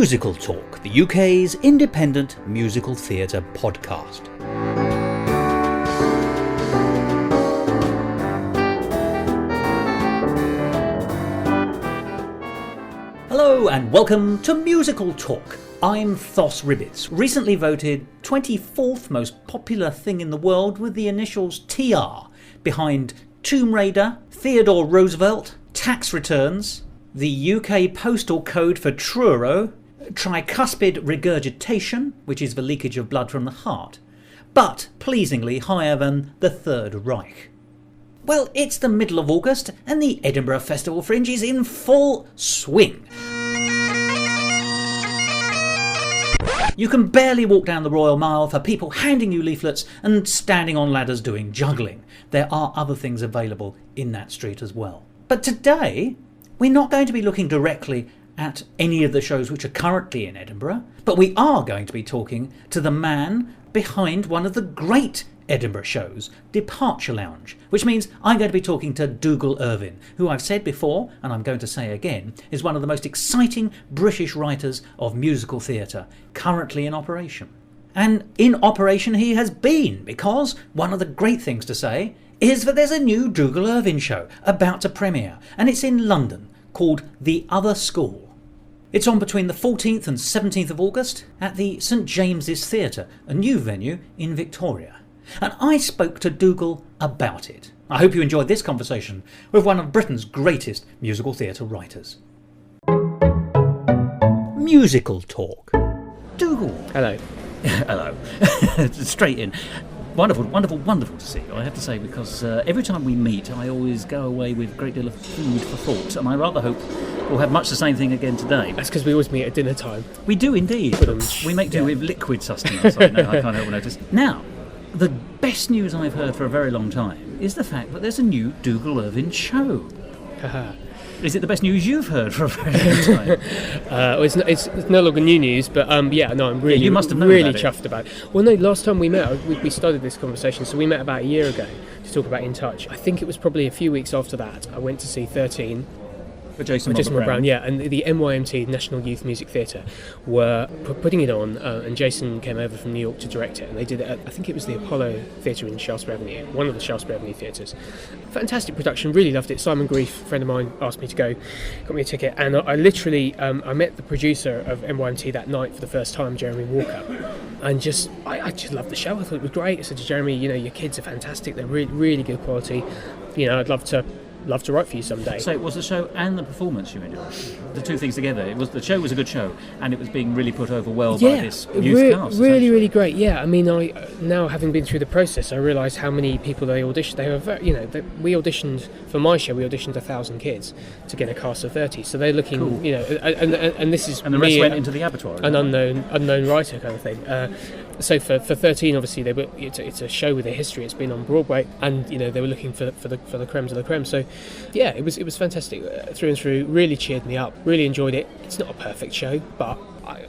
Musical Talk, the UK's independent musical theatre podcast. Hello and welcome to Musical Talk. I'm Thos, recently voted 24th most popular thing in the world with the initials TR, behind Tomb Raider, Theodore Roosevelt, tax returns, the UK postal code for Truro, tricuspid regurgitation, which is the leakage of blood from the heart, but pleasingly higher than the Third Reich. Well, it's the middle of August and the Edinburgh Festival Fringe is in full swing. You can barely walk down the Royal Mile for people handing you leaflets and standing on ladders doing juggling. There are other things available in that street as well. But today, we're not going to be looking directly at any of the shows which are currently in Edinburgh, but we are going to be talking to the man behind one of the great Edinburgh shows, Departure Lounge, which means I'm going to be talking to Dougal Irvine, who I've said before, and I'm going to say again, is one of the most exciting British writers of musical theatre currently in operation. And in operation he has been, because one of the great things to say is that there's a new Dougal Irvine show about to premiere, and it's in London, called The Other School. It's on between the 14th and 17th of August at the St James's Theatre, a new venue in Victoria. And I spoke to Dougal about it. I hope you enjoyed this conversation with one of Britain's greatest musical theatre writers. Musical Talk. Dougal. Hello. Hello. Straight in. Wonderful, wonderful, wonderful to see you, I have to say, because every time we meet I always go away with a great deal of food for thought, and I rather hope we'll have much the same thing again today. That's because we always meet at dinner time. We do indeed, but we make do with liquid sustenance, I can't help but notice. Now, the best news I've heard for a very long time is the fact that there's a new Dougal Irvine show. Is it the best news you've heard for a very long time? It's no longer new news, but I'm really, you must have known really about chuffed about it. Well, no, last time we met, we started this conversation, so we met about a year ago to talk about In Touch. I think it was probably a few weeks after that. I went to see 13. For Jason Brown, yeah, and the NYMT, National Youth Music Theatre, were putting it on, and Jason came over from New York to direct it, and they did it at, I think it was the Apollo Theatre in Shaftesbury Avenue, one of the Shaftesbury Avenue theatres. Fantastic production, really loved it. Simon Grief, a friend of mine, asked me to go, got me a ticket, and I literally, I met the producer of NYMT that night for the first time, Jeremy Walker, and I just loved the show. I thought it was great. I said to Jeremy, your kids are fantastic, they're really, really good quality, I'd love to write for you someday. So it was the show and the performance you enjoyed, the two things together. The show was a good show, and it was being really put over well by this youth cast. Really great. Yeah, I mean, I now having been through the process, I realised how many people they auditioned. They were, we auditioned for my show. We auditioned 1,000 kids to get a cast of 30. So they're looking, cool. And this is and the rest went into the abattoir. An unknown writer kind of thing. So for 13, obviously, it's a show with a history. It's been on Broadway, and they were looking for the cremes of the creme. So yeah, it was fantastic through and through. Really cheered me up. Really enjoyed it. It's not a perfect show, but I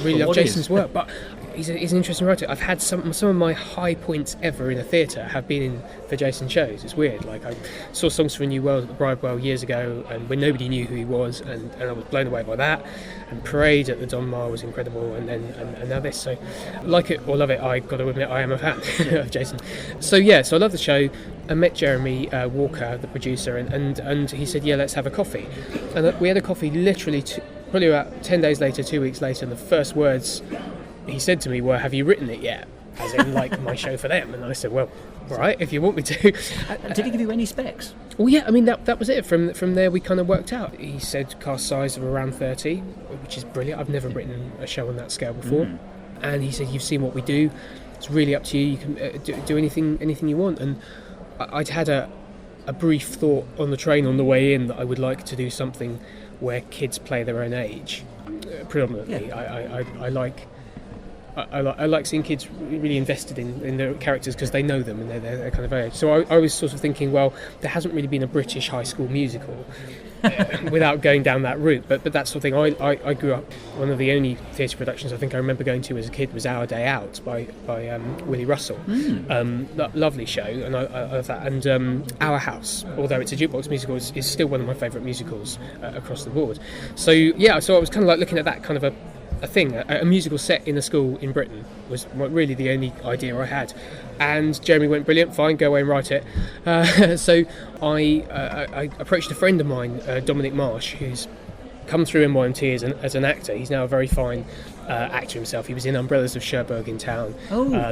really love Jason's work. But he's an interesting writer. I've had some of my high points ever in a theatre have been in for Jason shows. It's weird. Like, I saw Songs for a New World at the Bridewell years ago, and when nobody knew who he was, and I was blown away by that. And Parade at the Donmar was incredible, and now this. So, like it or love it, I got to admit I am a fan of Jason. So I love the show. I met Jeremy Walker, the producer, and he said, yeah, let's have a coffee. And we had a coffee literally probably about 10 days later, 2 weeks later, and the first words he said to me were, have you written it yet? As in, like, my show for them. And I said, well, right, if you want me to. Did he give you any specs? Well, yeah, I mean, that was it. From there, we kind of worked out. He said cast size of around 30, which is brilliant. I've never written a show on that scale before. And he said, you've seen what we do. It's really up to you. You can do anything you want. And I'd had a brief thought on the train on the way in that I would like to do something where kids play their own age, predominantly. Yeah. I like seeing kids really invested in their characters because they know them and they're kind of age. So I was sort of thinking, well, there hasn't really been a British high school musical without going down that route. But that sort of thing, I grew up, one of the only theatre productions I think I remember going to as a kid was Our Day Out by Willie Russell. Lovely show, and I love that. And Our House, although it's a jukebox musical, is still one of my favourite musicals across the board. So I was kind of like looking at that kind of a thing. A musical set in a school in Britain was really the only idea I had. And Jeremy went, brilliant, fine, go away and write it. So I approached a friend of mine, Dominic Marsh, who's come through NYMT as an actor. He's now a very fine actor himself. He was in Umbrellas of Cherbourg in Town.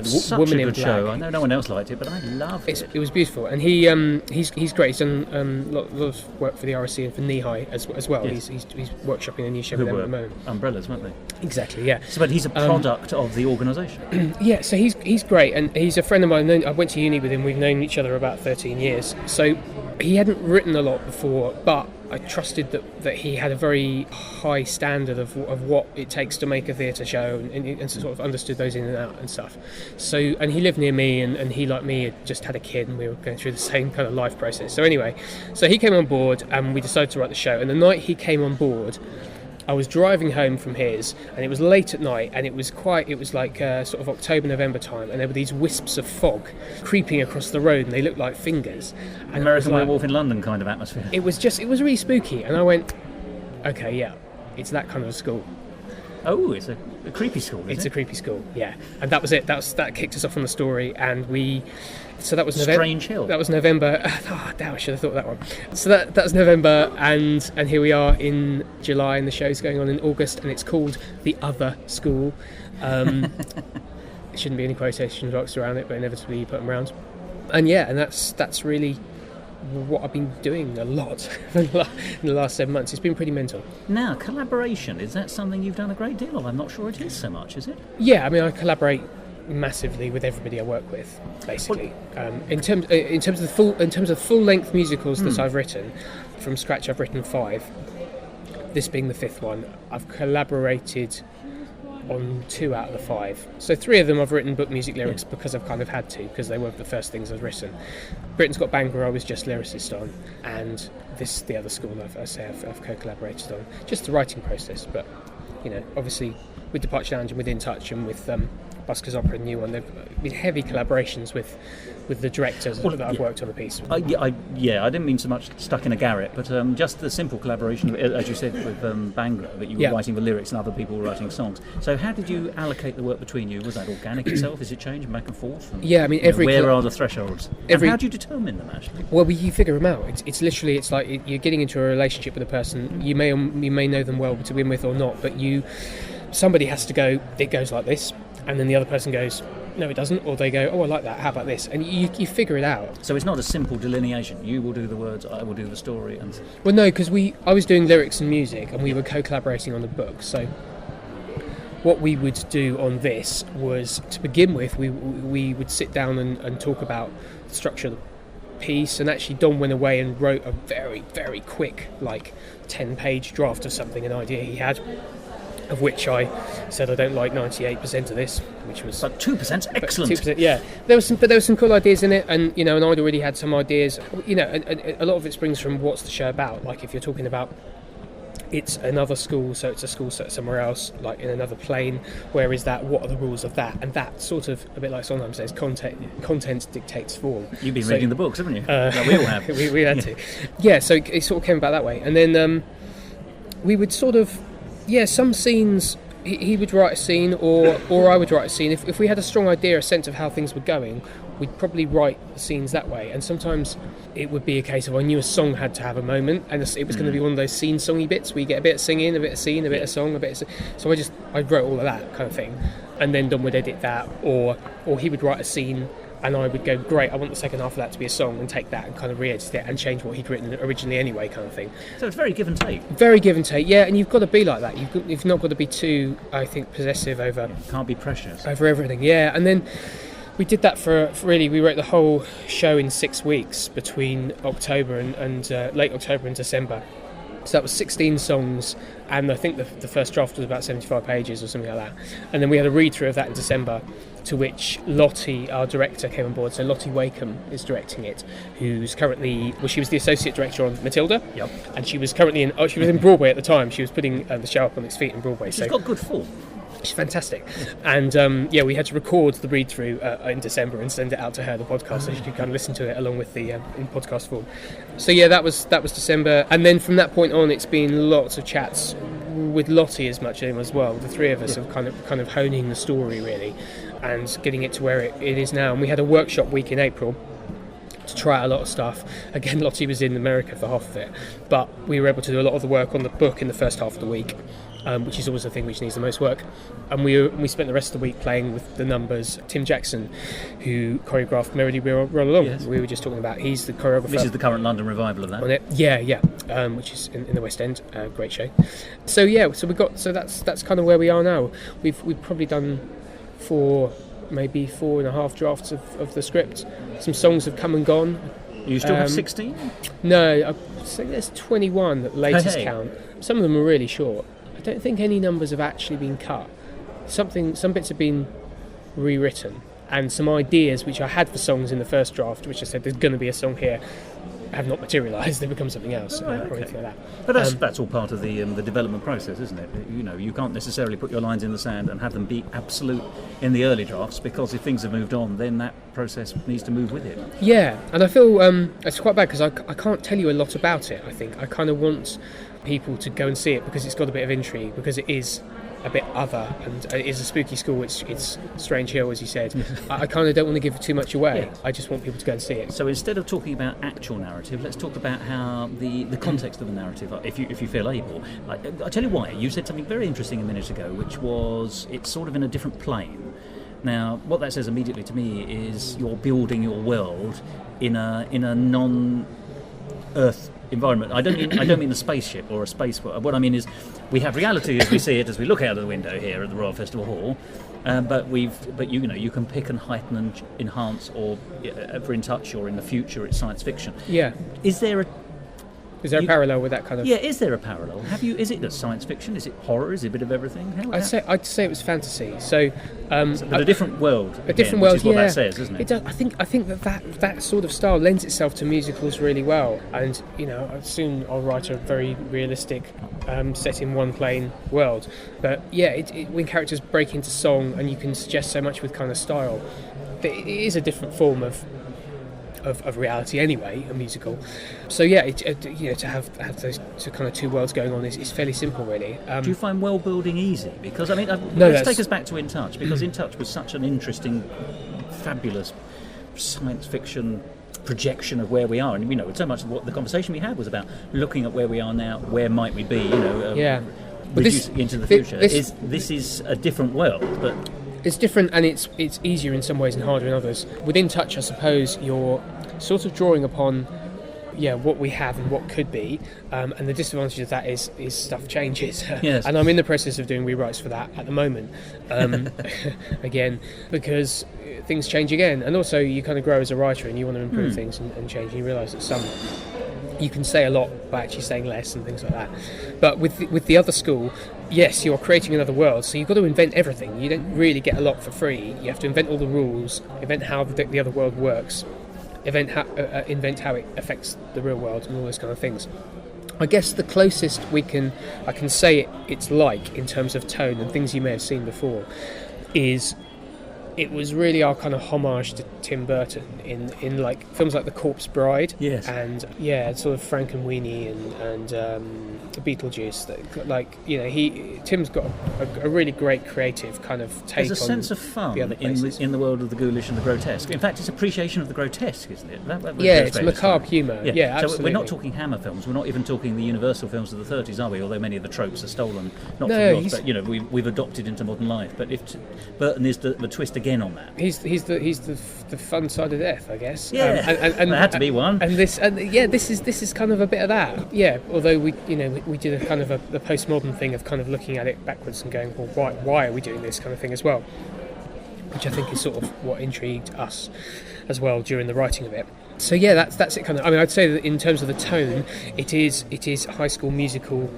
Such Woman a in good Black. show. I know no one else liked it, but I loved it. It was beautiful, and he's great. He's done a lot of work for the RSC and for Knee High as well. Yes. He's workshopping a new show Who with them were at the moment. Umbrellas, weren't they? Exactly, yeah. So, but he's a product of the organisation. Yeah, so he's great, and he's a friend of mine. I went to uni with him. We've known each other about 13 years. So he hadn't written a lot before, but I trusted that he had a very high standard of what it takes to make a theatre show, and sort of understood those in and out and stuff. So, and he lived near me, and he, like me, had just had a kid, and we were going through the same kind of life process. So anyway, so he came on board, and we decided to write the show. And the night he came on board, I was driving home from his, and it was late at night, and it was like sort of October, November time, and there were these wisps of fog creeping across the road, and they looked like fingers. And American Werewolf in London kind of atmosphere. It was really spooky, and I went, okay, yeah, it's that kind of a school. Oh, it's a creepy school, It's a creepy school, yeah. And that was it. That kicked us off on the story, and so that was November. Strange Hill. That was November. Oh, damn, I should have thought of that one. So that was November, and here we are in July, and the show's going on in August, and it's called The Other School. It shouldn't be any quotation marks around it, but inevitably you put them around. And yeah, and that's really what I've been doing a lot in the last 7 months. It's been pretty mental. Now, collaboration, is that something you've done a great deal of? I'm not sure it is so much, is it? Yeah, I mean, I collaborate massively with everybody I work with, basically. In terms of full length musicals that I've written from scratch, I've written 5. This being the 5th one, I've collaborated on 2 out of the 5. So 3 of them I've written book music lyrics because I've kind of had to, because they were the first things I've written. Britain's Got Bangor I was just lyricist on, and The Other School I've co-collaborated on. Just the writing process, but obviously with Departure Lounge and with In Touch and with Buskers Opera and New One, there've been heavy collaborations with the directors that I've worked on the piece. I didn't mean so much stuck in a garret, but just the simple collaboration, as you said, with Bangor, that you were writing the lyrics and other people were writing songs. So how did you allocate the work between you? Was that organic itself? Is it changing back and forth? And, I mean, where are the thresholds? How do you determine them, actually? Well, you figure them out. It's literally, it's like you're getting into a relationship with a person. You may know them well to begin with or not, but somebody has to go, it goes like this, and then the other person goes, no it doesn't, or they go, oh I like that, how about this, and you figure it out. So it's not a simple delineation, you will do the words, I will do the story, and... Well no, because I was doing lyrics and music, and we were co-collaborating on the book, so what we would do on this was, to begin with, we would sit down and talk about the structure of the piece, and actually Don went away and wrote a very, very quick, 10-page draft of something, an idea he had, of which I said I don't like 98% of this, which was... But 2%'s excellent! 2%, yeah. There were some cool ideas in it, and and I'd already had some ideas. A lot of it springs from what's the show about. Like if you're talking about it's another school, so it's a school set somewhere else, like in another plane, where is that, what are the rules of that? And that sort of, a bit like Sondheim says, content dictates form. You've been reading the books, haven't you? Like we all have. we had to. Yeah, so it sort of came about that way. And then we would sort of... Yeah, some scenes he would write a scene, or I would write a scene. If we had a strong idea, a sense of how things were going, we'd probably write the scenes that way. And sometimes it would be a case of I knew a song had to have a moment, and it was going to be one of those scene-songy bits where you get a bit of singing, a bit of scene, a bit of song, so I wrote all of that kind of thing. And then Don would edit that, or he would write a scene, and I would go, great, I want the second half of that to be a song, and take that and kind of re-edit it and change what he'd written originally anyway, kind of thing. So it's very give and take. Very give and take, yeah, and you've got to be like that. You've not got to be too, I think, possessive over... Can't be precious. Over everything, yeah. And then we did that for really, we wrote the whole show in 6 weeks between October and late October and December. So that was 16 songs, and I think the first draft was about 75 pages or something like that. And then we had a read-through of that in December, to which Lottie, our director, came on board. So Lottie Wakeham is directing it, who's currently... Well, she was the associate director on Matilda. Yep. And she was currently she was in Broadway at the time. She was putting the show up on its feet in Broadway. She's got good form. She's fantastic. And we had to record the read-through in December and send it out to her, the podcast, so she could kind of listen to it along with the in podcast form. So yeah, that was December. And then from that point on, it's been lots of chats with Lottie as much as well. The three of us have kind of honing the story really, and getting it to where it is now. And we had a workshop week in April to try out a lot of stuff. Again, Lottie was in America for half of it, but we were able to do a lot of the work on the book in the first half of the week, which is always the thing which needs the most work. And we spent the rest of the week playing with the numbers. Tim Jackson, who choreographed Merrily We Roll Along, Yes. we were just talking about, he's the choreographer. This is the current London revival of that. On it. Yeah, which is in the West End. Great show. So that's kind of where we are now. We've probably done maybe 4.5 drafts of the script. Some songs have come and gone. You still have 16? No, I think there's 21 at latest count. Some of them are really short. I don't think any numbers have actually been cut. Some bits have been rewritten, and some ideas which I had for songs in the first draft, which I said there's going to be a song here, have not materialised. They become something else, or anything like that. But that's all part of the development process, isn't it? You can't necessarily put your lines in the sand and have them be absolute in the early drafts, because if things have moved on, then that process needs to move with it. Yeah, and I feel it's quite bad because I can't tell you a lot about it. I think I kind of want people to go and see it because it's got a bit of intrigue, because it is a bit other, and it is a spooky school. It's Strange Hill, as you said. I kind of don't want to give too much away. Yeah. I just want people to go and see it. So instead of talking about actual narrative, let's talk about how the context of the narrative, if you feel able. I'll tell you why. You said something very interesting a minute ago, which was it's sort of in a different plane. Now, what that says immediately to me is you're building your world in a non-Earth environment. I don't mean a spaceship or a space world. What I mean is we have reality as we see it as we look out of the window here at the Royal Festival Hall, but you can pick and heighten and enhance, or for In Touch or in the future it's science fiction. Yeah. Is there a parallel with that kind of? Yeah, is there a parallel? Is it science fiction? Is it horror? Is it a bit of everything? I'd say it was fantasy. So, but a different world. A different world, which is what that says, isn't it? It does. I think that sort of style lends itself to musicals really well. And I assume I'll write a very realistic, set in one plane world. But yeah, when characters break into song, and you can suggest so much with kind of style, it is a different form of reality anyway, a musical. So yeah, to have those kind of two worlds going on is fairly simple, really. Do you find world building easy? Because let's take us back to In Touch, because In Touch was such an interesting, fabulous science fiction projection of where we are, and so much of what the conversation we had was about looking at where we are now, where might we be, reducing into the future. This is a different world, but it's different, and it's easier in some ways and harder in others. Within Touch, I suppose you're sort of drawing upon what we have and what could be, and the disadvantage of that is stuff changes. Yes. And I'm in the process of doing rewrites for that at the moment, again, because things change again, and also you kind of grow as a writer and you want to improve things and change, and you realise that you can say a lot by actually saying less and things like that. But with the other school, yes, you're creating another world, so you've got to invent everything. You don't really get a lot for free. You have to invent all the rules, invent how the other world works, invent how it affects the real world, and all those kind of things. I guess the closest I can say it's like, in terms of tone and things you may have seen before, is it was really our kind of homage to Tim Burton in like films like The Corpse Bride, yes, and sort of Frankenweenie and Beetlejuice. Tim's got a really great creative kind of take. There's a sense of fun in the world of the ghoulish and the grotesque. In fact, it's appreciation of the grotesque, isn't it? It's macabre humour. Yeah, so absolutely. we're not talking Hammer films. We're not even talking the Universal films of the 30s, are we? Although many of the tropes are stolen, not from yours, but we've adopted into modern life. But Burton is the twist again on that. He's the fun side of death, I guess. Yeah, and there had to be one. And this is kind of a bit of that. Yeah, although we did a kind of the postmodern thing of kind of looking at it backwards and going, well, why are we doing this kind of thing as well? Which I think is sort of what intrigued us as well during the writing of it. So yeah, that's it kind of. I mean, I'd say that in terms of the tone, it is High School Musical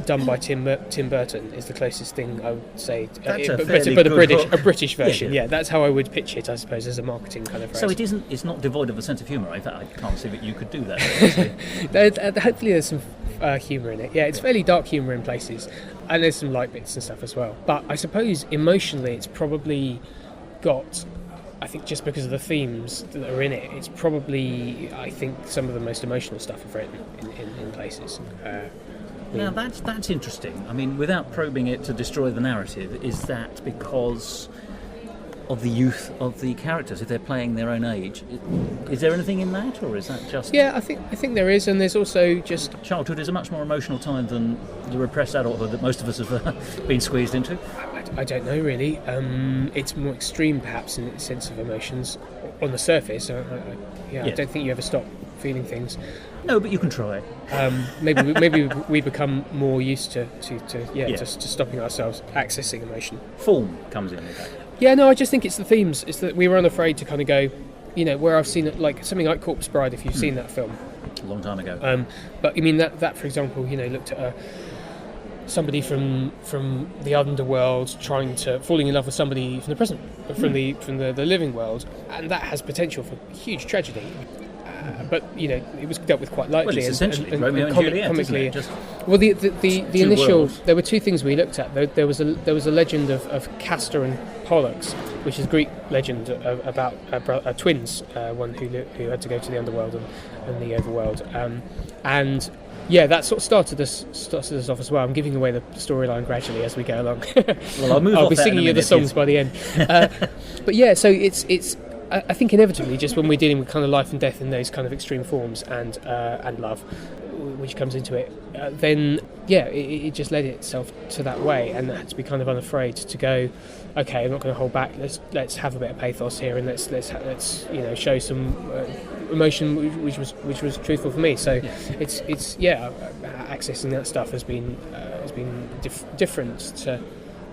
done by Tim Burton is the closest thing I would say, but a British version. Yeah, that's how I would pitch it, I suppose, as a marketing kind of phrase. So it's not devoid of a sense of humour. In fact, I can't see that you could do that. Hopefully there's some humour in it. Yeah, it's fairly dark humour in places, and there's some light bits and stuff as well. But I suppose emotionally it's probably got, I think just because of the themes that are in it, it's probably, I think, some of the most emotional stuff I've written in places. Now that's interesting. I mean, without probing it to destroy the narrative, is that because of the youth of the characters, if they're playing their own age? Is there anything in that, or is that just... Yeah, I think there is, and there's also just... Childhood is a much more emotional time than the repressed adulthood that most of us have been squeezed into. I don't know, really. It's more extreme, perhaps, in its sense of emotions on the surface. I don't think you ever stop feeling things. No, but you can try. Maybe we become more used to stopping ourselves accessing emotion. Form comes in with that. Yeah, no, I just think it's the themes. It's that we were unafraid to kind of go, where I've seen it, like something like Corpse Bride, if you've seen that film. A long time ago. But I mean, that for example, looked at somebody from the underworld falling in love with somebody from the present, from the living world, and that has potential for huge tragedy. But it was dealt with quite lightly. Well, it's essentially Romeo and Juliet, comically. isn't it? Well, the initial worlds. There were two things we looked at. There was a legend of Castor and Pollux, which is a Greek legend about twins, one who had to go to the underworld and the overworld, and. Yeah, that sort of started us off as well. I'm giving away the storyline gradually as we go along. Well, I'll be singing you the songs by the end. But yeah, so it's. I think inevitably, just when we're dealing with kind of life and death in those kind of extreme forms and love, which comes into it, then it just led itself to that way, and had to be kind of unafraid to go. Okay, I'm not going to hold back. Let's have a bit of pathos here, and let's show some emotion which was truthful for me. So it's accessing that stuff has been different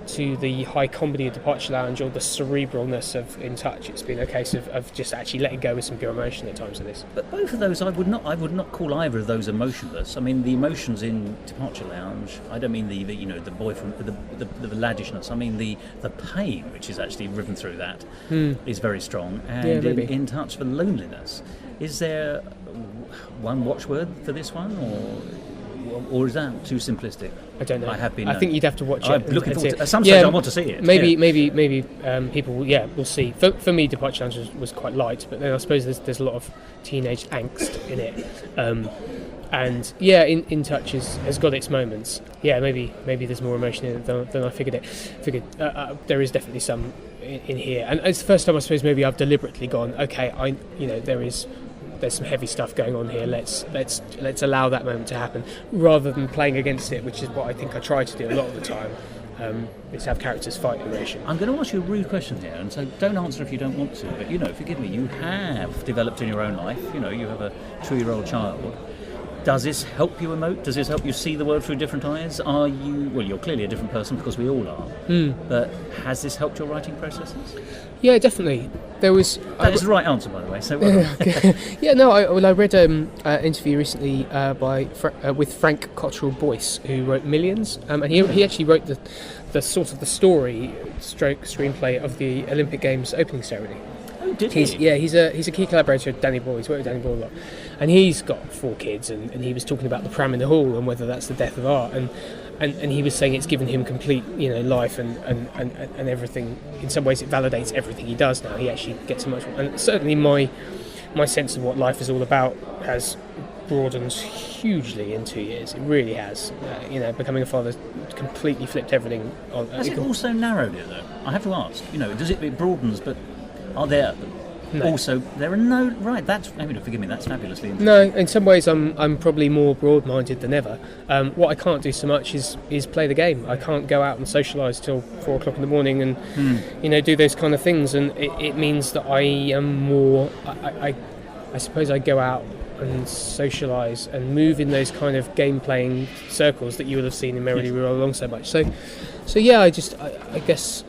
to the high comedy of Departure Lounge or the cerebralness of In Touch. It's been a case of just actually letting go with some pure emotion at times of this. But both of those, I would not call either of those emotionless. I mean, the emotions in Departure Lounge, I don't mean the boyfriend, the laddishness. I mean the pain which is actually riven through that is very strong. And in Touch, the loneliness. Is there one watchword for this one, or is that too simplistic? I don't know. I think you'd have to watch it. I'm looking forward to, at some stage I want to see it. Maybe people will see. For me, Departure Lounge was quite light, but then I suppose there's a lot of teenage angst in it. And In Touch has got its moments. Yeah, maybe there's more emotion in it than I figured. There is definitely some in here, and it's the first time I suppose maybe I've deliberately gone. Okay, there's some heavy stuff going on here. Let's allow that moment to happen, rather than playing against it, which is what I think I try to do a lot of the time. Is have characters fight emotion. I'm going to ask you a rude question here, and so don't answer if you don't want to. But forgive me. You have developed in your own life. You have a 2-year-old child. Does this help you emote? Does this help you see the world through different eyes? Are you... Well, you're clearly a different person because we all are. But has this helped your writing processes? Yeah, definitely. That is the right answer, by the way. So I read an interview recently with Frank Cottrell Boyce, who wrote Millions, and he actually wrote the sort of the story stroke screenplay of the Olympic Games opening ceremony. Did he? He's a key collaborator with Danny Boyle. He's worked with Danny Boyle a lot, and he's got 4 kids, and he was talking about the pram in the hall and whether that's the death of art, and he was saying it's given him complete life and everything. In some ways, it validates everything he does now. He actually gets much more, and certainly my sense of what life is all about has broadened hugely in 2 years. It really has. Becoming a father completely flipped everything on. Has it also narrowed it though? I have to ask. Does it broadens, but are there also there are no right? That's forgive me. That's fabulously interesting. No, in some ways I'm probably more broad-minded than ever. What I can't do so much is play the game. I can't go out and socialise till 4 o'clock in the morning and do those kind of things. And it means that I am more. I suppose I go out and socialise and move in those kind of game-playing circles that you would have seen in Merrily We Roll Along so much. So yeah, I guess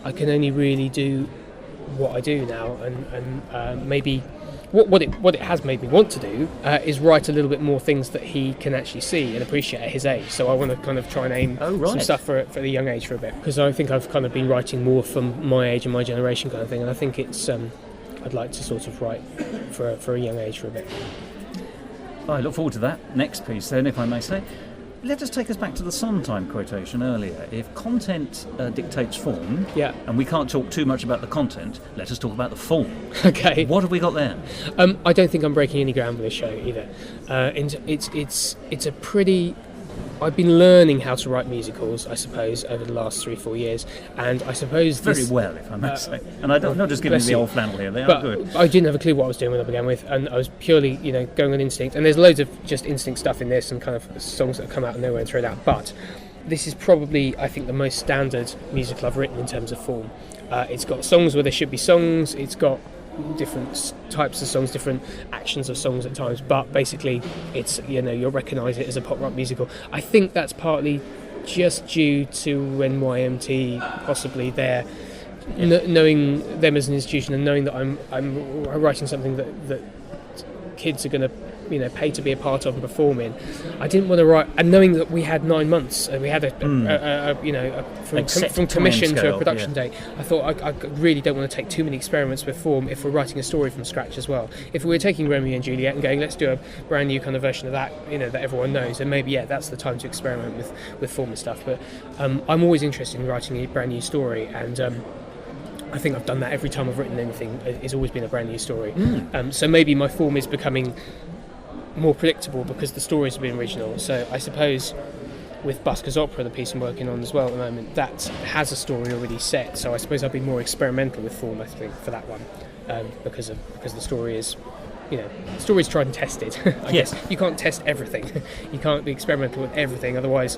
I can only really do what I do now, and maybe what it has made me want to do is write a little bit more things that he can actually see and appreciate at his age. So I want to kind of try and aim some stuff for the young age for a bit, because I think I've kind of been writing more from my age and my generation kind of thing, and I think it's I'd like to sort of write for a young age for a bit. I look forward to that next piece then, if I may say. Let us take us back to the Sondheim quotation earlier. If content dictates form, and we can't talk too much about the content, let us talk about the form. Okay. What have we got there? I don't think I'm breaking any ground with this show either. It's a pretty I've been learning how to write musicals, I suppose, over the last 3-4 years, and I suppose very well, if I must say. And I'm not just giving you the old flannel here; they are good. I didn't have a clue what I was doing when I began with, and I was purely, going on instinct. And there's loads of just instinct stuff in this, and kind of songs that have come out of nowhere and thrown out. But this is probably, I think, the most standard musical I've written in terms of form. It's got songs where there should be songs. It's got different types of songs, different actions of songs at times, but basically it's, you'll recognise it as a pop rock musical. I think that's partly just due to NYMT, possibly there, knowing them as an institution and knowing that I'm writing something that kids are going to pay to be a part of and perform in. I didn't want to write, and knowing that we had 9 months and we had from commission to a production date, I thought I really don't want to take too many experiments with form if we're writing a story from scratch as well. If we were taking Romeo and Juliet and going, let's do a brand new kind of version of that, that everyone knows, and maybe that's the time to experiment with form and stuff. But I'm always interested in writing a brand new story, and I think I've done that every time I've written anything. It's always been a brand new story. So maybe my form is becoming more predictable because the stories have been original. So I suppose with Busker's Opera, the piece I'm working on as well at the moment, that has a story already set. So I suppose I'll be more experimental with form, I think, for that one, because the story is, the story is tried and tested. I guess you can't test everything. You can't be experimental with everything, otherwise.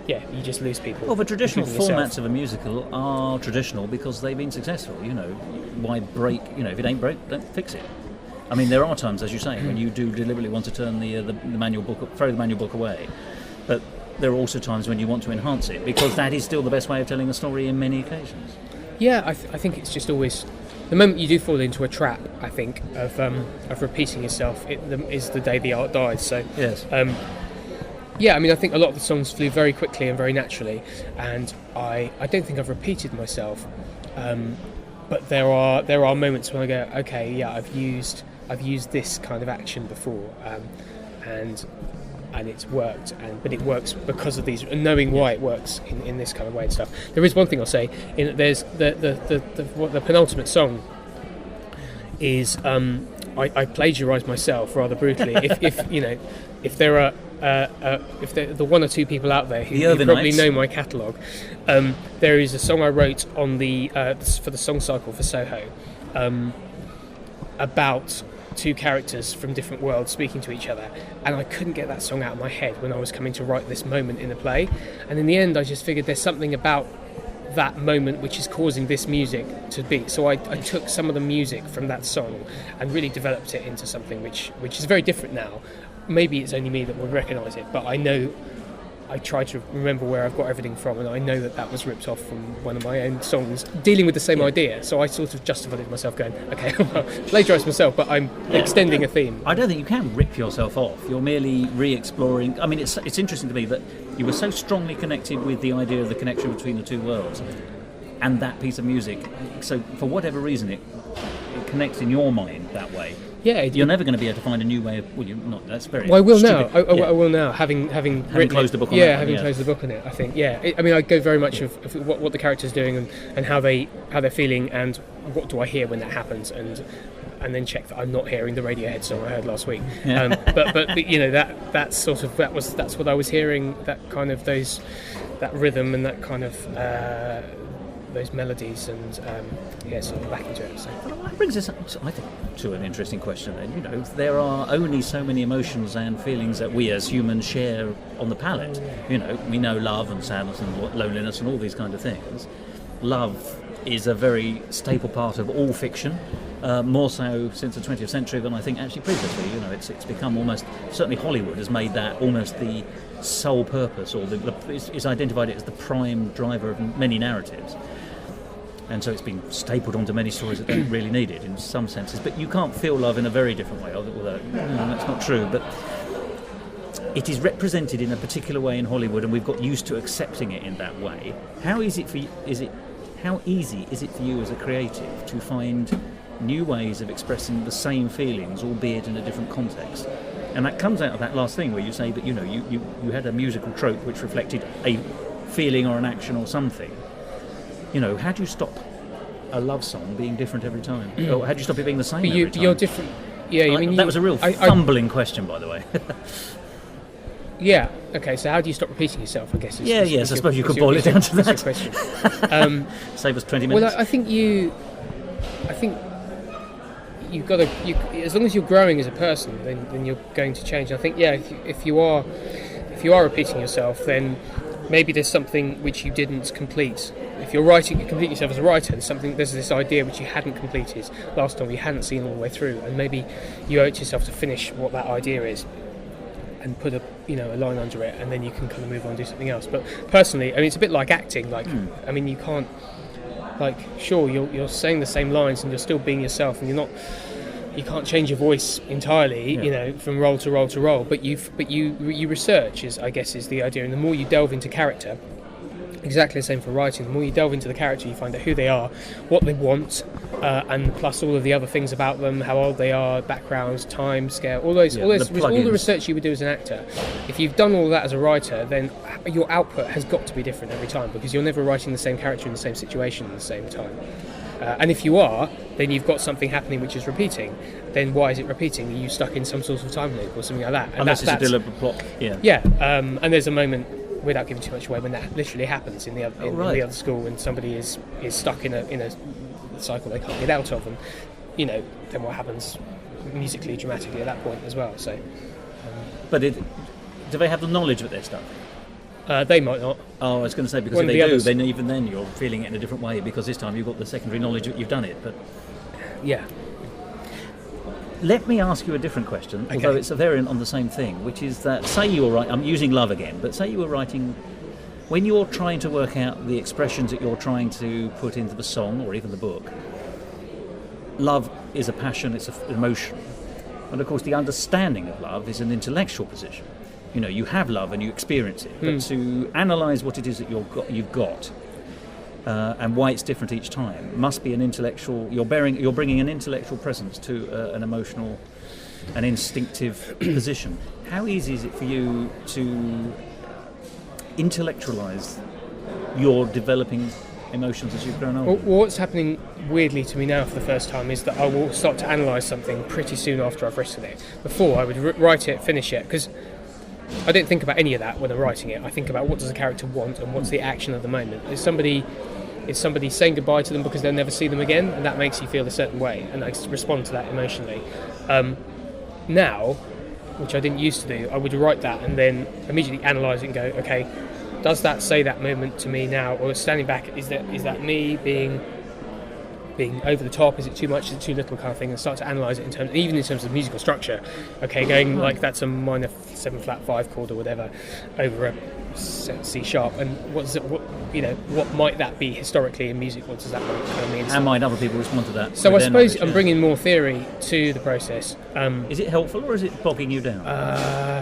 You just lose people. Well, the traditional formats of a musical are traditional because they've been successful. Why break? If it ain't broke, don't fix it. I mean, there are times, as you say, when you do deliberately want to turn the manual book, throw the manual book away. But there are also times when you want to enhance it because that is still the best way of telling a story in many occasions. Yeah, I think it's just always the moment you do fall into a trap. I think of repeating yourself. Is the day the art dies. So yes. I mean, I think a lot of the songs flew very quickly and very naturally, and I don't think I've repeated myself. But there are moments when I go, okay, I've used this kind of action before, and it's worked, but it works because of these, and knowing why it works in this kind of way and stuff. There is one thing I'll say, in that there's the penultimate song is I plagiarised myself rather brutally. If there are the one or two people out there who probably know my catalogue, there is a song I wrote on for the song cycle for Soho about two characters from different worlds speaking to each other, and I couldn't get that song out of my head when I was coming to write this moment in the play, and in the end I just figured there's something about that moment which is causing this music to be. So I took some of the music from that song and really developed it into something which is very different now. Maybe it's only me that would recognise it, but I know I try to remember where I've got everything from, and I know that was ripped off from one of my own songs dealing with the same idea. So I sort of justified it myself, going, okay, well, plagiarised myself, but I'm extending a theme. I don't think you can rip yourself off. You're merely re-exploring. I mean, it's interesting to me that you were so strongly connected with the idea of the connection between the two worlds and that piece of music. So for whatever reason, it connects in your mind that way. Yeah, you're never going to be able to find a new way of. Well, you're not. That's very. Well, I will stupid. now. I will now, having closed the book on that. Having closed the book on it. I think. I mean, I go very much of what the character's doing and how they're feeling and what do I hear when that happens, and then check that I'm not hearing the Radiohead song I heard last week. Yeah. But that's sort of that's what I was hearing. That kind of that rhythm and that kind of. Those melodies and sort of back into it. So. Well, that brings us, I think, to an interesting question. Then, there are only so many emotions and feelings that we as humans share on the palette. We know love and sadness and loneliness and all these kind of things. Love is a very staple part of all fiction, more so since the 20th century than I think actually previously. It's become almost, certainly Hollywood has made that almost the sole purpose, or it's identified it as the prime driver of many narratives. And so it's been stapled onto many stories that don't really need it in some senses. But you can't feel love in a very different way, although that's not true. But it is represented in a particular way in Hollywood, and we've got used to accepting it in that way. How easy is it for you as a creative to find new ways of expressing the same feelings, albeit in a different context? And that comes out of that last thing where you say that you had a musical trope which reflected a feeling or an action or something. How do you stop a love song being different every time? Or how do you stop it being the same every time? You're different. Yeah, that was a real fumbling question, by the way. Yeah. Okay. So how do you stop repeating yourself? I guess. I suppose you could boil it down to that. Save us 20 minutes. Well, I think you've got to. As long as you're growing as a person, then you're going to change. I think if you are repeating yourself, then maybe there's something which you didn't complete. If you're completing yourself as a writer, there's this idea which you hadn't completed last time, you hadn't seen all the way through, and maybe you owe it to yourself to finish what that idea is and put a line under it, and then you can kind of move on and do something else. But personally, I mean, it's a bit like acting. Like, I mean, you can't, like, sure, you're saying the same lines and you're still being yourself, and you can't change your voice entirely, from role to role to role. But you research is the idea, and the more you delve into character, exactly the same for writing. The more you delve into the character, you find out who they are, what they want, and plus all of the other things about them, how old they are, backgrounds, time scale, all the research you would do as an actor. If you've done all that as a writer, then your output has got to be different every time, because you're never writing the same character in the same situation at the same time. And if you are, then you've got something happening which is repeating. Then why is it repeating? Are you stuck in some sort of time loop or something like that? And unless it's a deliberate plot. And there's a moment, without giving too much away, when that literally happens in the other school, when somebody is stuck in a cycle they can't get out of, and then what happens musically, dramatically at that point as well. So, but do they have the knowledge of their stuff? They might not. Oh, I was going to say, because if they do, then even then you're feeling it in a different way, because this time you've got the secondary knowledge that you've done it. But yeah. Let me ask you a different question, although it's a variant on the same thing, which is that, say you were writing, I'm using love again, but say you were writing, when you're trying to work out the expressions that you're trying to put into the song or even the book, love is a passion, it's an emotion. And of course the understanding of love is an intellectual position. You have love and you experience it, but to analyse what it is that you've got and why it's different each time must be an intellectual. You're bringing an intellectual presence to an emotional, an instinctive position. How easy is it for you to intellectualise your developing emotions as you've grown older? Well, what's happening weirdly to me now for the first time is that I will start to analyse something pretty soon after I've written it. Before, I would write it, finish it, because I don't think about any of that when I'm writing it. I think about what does the character want and what's the action of the moment. Is somebody saying goodbye to them because they'll never see them again, and that makes you feel a certain way, and I respond to that emotionally. Now, which I didn't used to do, I would write that and then immediately analyse it and go, okay, does that say that moment to me now, or standing back, is that me being over the top, is it too much, is it too little, kind of thing, and start to analyse it even in terms of musical structure. Okay, going like that's a minor 7 flat 5 chord or whatever over a C sharp, and what might that be historically in music? What does that kind of mean? How might other people respond to that? So I suppose I'm bringing more theory to the process. Is it helpful or is it bogging you down?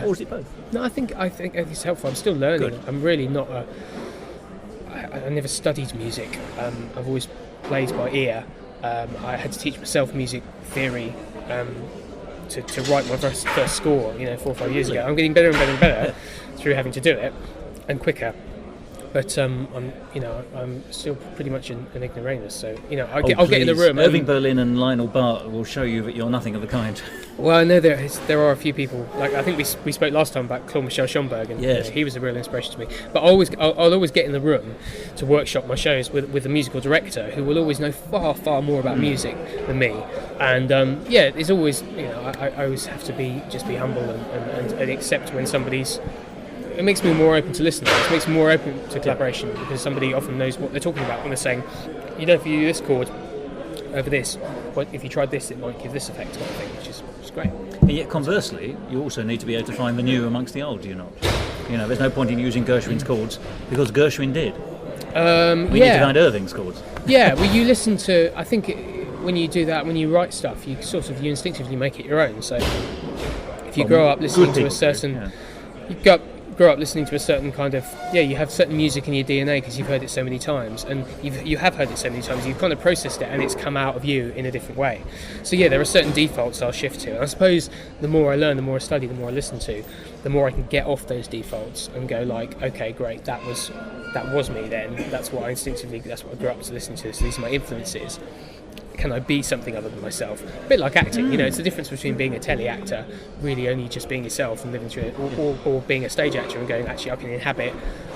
Or is it both? No, I think it's helpful. I'm still learning. Good. I'm really not I never studied music. I've always played by ear. I had to teach myself music theory to write my first score 4 or 5 years ago. I'm getting better and better and better through having to do it, and quicker. But I'm still pretty much an ignoramus. So I'll get in the room. Irving Berlin and Lionel Bart will show you that you're nothing of the kind. Well, I know there are a few people. Like I think we spoke last time about Claude Michel Schomburg, and yes. He was a real inspiration to me. But I'll always get in the room to workshop my shows with a musical director who will always know far more about music than me. And it's always I always have to be humble and accept when somebody's. It makes me more open to listening. It makes me more open to collaboration because somebody often knows what they're talking about when they're saying, if you do this chord over this, but if you tried this, it might give this effect, kind of thing, which is great. And yet, conversely, you also need to be able to find the new amongst the old. Do you not? There's no point in using Gershwin's chords because Gershwin did. We need to find Irving's chords. Yeah, well, you listen to. I think when you do that, when you write stuff, you instinctively make it your own. So if you grow up listening to a certain, you grow up listening to a certain kind of you have certain music in your DNA because you've heard it so many times, and you have heard it so many times, you've kind of processed it and it's come out of you in a different way. So there are certain defaults I'll shift to, and I suppose the more I learn, the more I study, the more I listen to, the more I can get off those defaults and go like, okay, great, that was me then, that's what I grew up to listen to, so these are my influences. can I be something other than myself? A bit like acting, it's the difference between being a telly actor, really only just being yourself and living through it, or being a stage actor and going, actually I can inhabit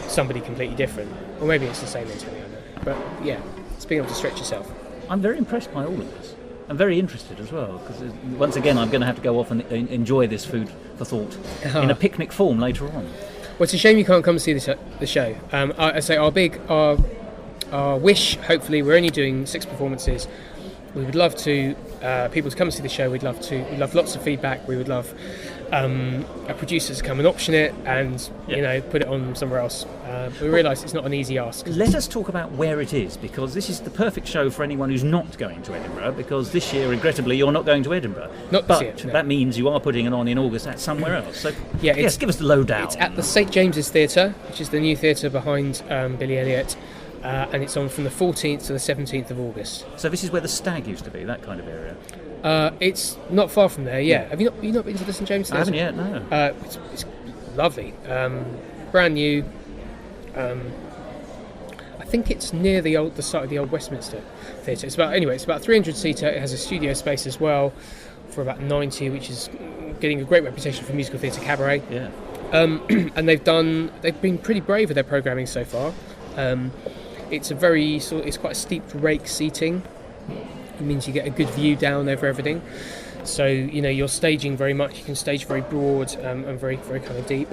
somebody completely different. Or maybe it's the same in telly, I don't know. But yeah, it's being able to stretch yourself. I'm very impressed by all of this. I'm very interested as well, because once again I'm going to have to go off and enjoy this food for thought in a picnic form later on. Well, it's a shame you can't come and see the show. I say our wish, hopefully, we're only doing 6 performances. We would love to people to come and see the show. We'd love lots of feedback. We would love our producers to come and option it and put it on somewhere else. We realise it's not an easy ask. Let us talk about where it is, because this is the perfect show for anyone who's not going to Edinburgh, because this year, regrettably, you're not going to Edinburgh. Not this year, no. That means you are putting it on in August at somewhere else. So yes, give us the lowdown. It's at the St James's Theatre, which is the new theatre behind Billy Elliot. And it's on from the 14th to the 17th of August. So this is where the Stag used to be, that kind of area? It's not far from there, yeah. Have you not been to the St James Theatre? I haven't yet, no. It's lovely. Brand new. I think it's near the site of the old Westminster Theatre. It's about 300 seater. It has a studio space as well for about 90, which is getting a great reputation for musical theatre cabaret. Yeah. And they've been pretty brave with their programming so far. It's quite a steep rake seating. It means you get a good view down over everything. So you're staging very much. You can stage very broad and very very kind of deep.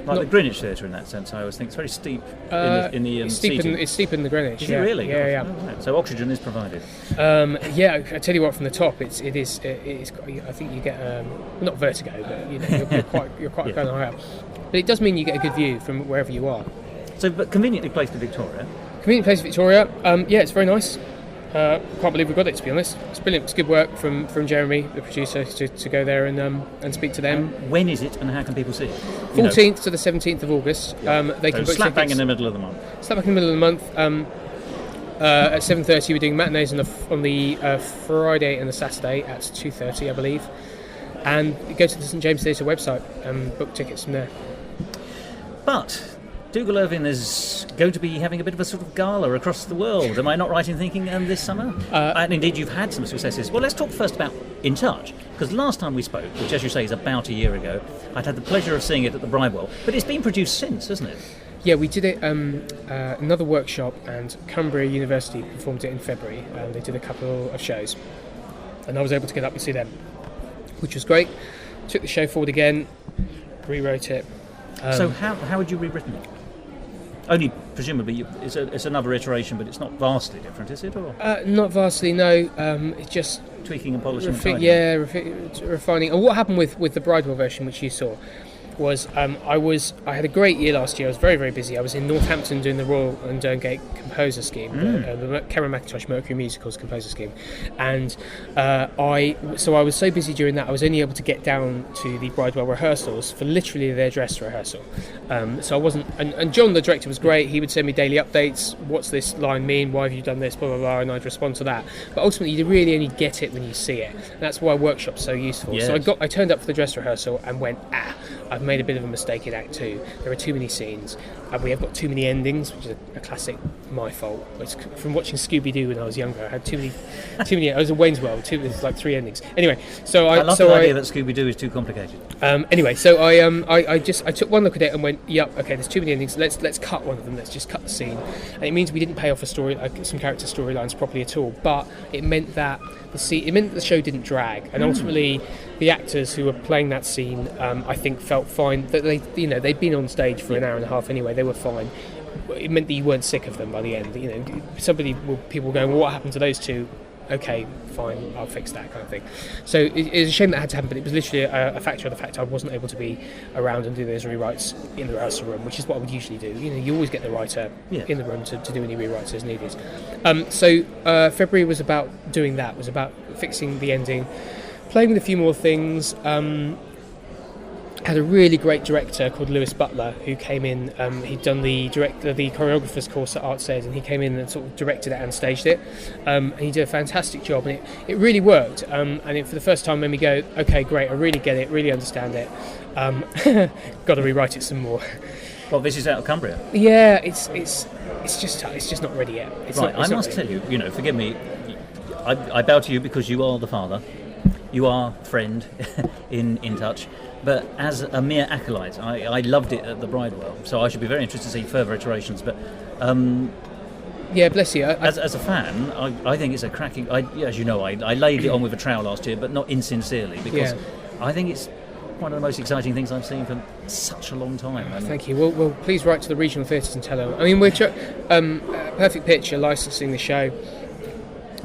Like the Greenwich Theatre in that sense. I always think it's very steep in the seating. It's steep in the Greenwich. Is it really? Yeah. Oh, right. So oxygen is provided. I tell you what, from the top, it is. I think you get not vertigo, but you're quite kind of high up. But it does mean you get a good view from wherever you are. So, but conveniently placed in Victoria. Convenient place, Victoria. It's very nice. Can't believe we got it, to be honest. It's brilliant. It's good work from Jeremy, the producer, to go there and speak to them. When is it, and how can people see it? 14th to the 17th of August. They can book slap tickets. bang in the middle of the month. Slap bang in the middle of the month. At 7:30, we're doing matinees on the Friday and the Saturday at 2:30, I believe. And go to the St James Theatre website and book tickets from there. But Dougal Irvine is going to be having a bit of a sort of gala across the world. Am I not right in thinking this summer? And indeed, you've had some successes. Well, let's talk first about In Touch, because last time we spoke, which as you say is about a year ago, I'd had the pleasure of seeing it at the Bridewell, but it's been produced since, hasn't it? Yeah, we did it another workshop, and Cumbria University performed it in February. They did a couple of shows, and I was able to get up and see them, which was great. Took the show forward again, rewrote it. So how would you rewritten it? Only presumably it's another iteration, but it's not vastly different, is it? Or not vastly, no. It's just tweaking and polishing. Refining. And what happened with the Bridewell version, which you saw, was I had a great year last year. I was very, very busy. I was in Northampton doing the Royal and Derngate Composer Scheme, the Cameron Mackintosh Mercury Musicals Composer Scheme, and I was so busy during that I was only able to get down to the Bridewell rehearsals for literally their dress rehearsal. So I wasn't. And John, the director, was great. He would send me daily updates. What's this line mean? Why have you done this? Blah blah blah. And I'd respond to that. But ultimately, you really only get it when you see it. And that's why workshops so useful. Yes. So I turned up for the dress rehearsal and went, I've made a bit of a mistake in Act 2. There are too many scenes, and we have got too many endings, which is a classic, my fault. It's from watching Scooby Doo when I was younger. I had too many. I was in Wayne's World. There's like 3 endings. Anyway, so I love the idea that Scooby Doo is too complicated. Anyway, so I took one look at it and went, yep, okay, there's too many endings. Let's cut one of them. Let's just cut the scene. And it means we didn't pay off some character storylines properly at all. But it meant that the show didn't drag, and ultimately the actors who were playing that scene, I think, felt fine. That they'd been on stage for an hour and a half anyway. They were fine. It meant that you weren't sick of them by the end. People were going, well, what happened to those two? Okay, fine, I'll fix that kind of thing. So it's a shame that had to happen, but it was literally a factor of the fact I wasn't able to be around and do those rewrites in the rehearsal room, which is what I would usually do. You always get the writer in the room to do any rewrites as needed. So February was about doing that, was about fixing the ending, playing with a few more things. Had a really great director called Lewis Butler who came in. He'd done the choreographer's course at Arts Ed, and he came in and sort of directed it and staged it. And he did a fantastic job, and it really worked. And it, for the first time, made me go, okay, great, I really get it, really understand it. Got to rewrite it some more. Well, this is out of Cumbria. Yeah, it's just not ready yet. I must tell you, forgive me. I bow to you because you are the father. You are friend in touch. But as a mere acolyte, I loved it at the Bridewell. So I should be very interested to see further iterations. But yeah, bless you. As a fan, I think it's a cracking... as you know, I laid it on with a trowel last year, but not insincerely, because I think it's one of the most exciting things I've seen for such a long time. Thank you. Well, please write to the regional theatres and tell them. I mean, we're Perfect Pitch are licensing the show.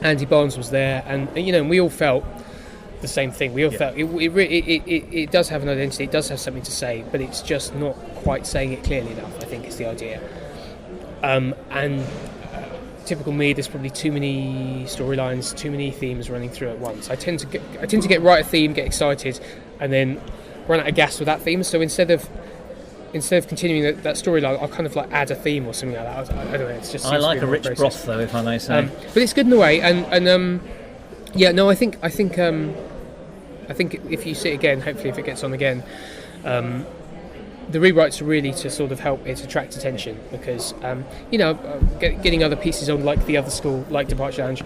Andy Barnes was there, and we all felt the same thing. We all felt it does have an identity, it does have something to say, but it's just not quite saying it clearly enough, I think is the idea. Typical me, there's probably too many storylines, too many themes running through at once. I tend to get right a theme, get excited, and then run out of gas with that theme. So instead of continuing that storyline, I'll kind of like add a theme or something like that. I don't know. It's just. I like a rich broth, though, if I may say. But it's good in a way, I think if you see it again, hopefully if it gets on again, the rewrites are really to sort of help it attract attention, because getting other pieces on, like the other school, like Departure Lounge,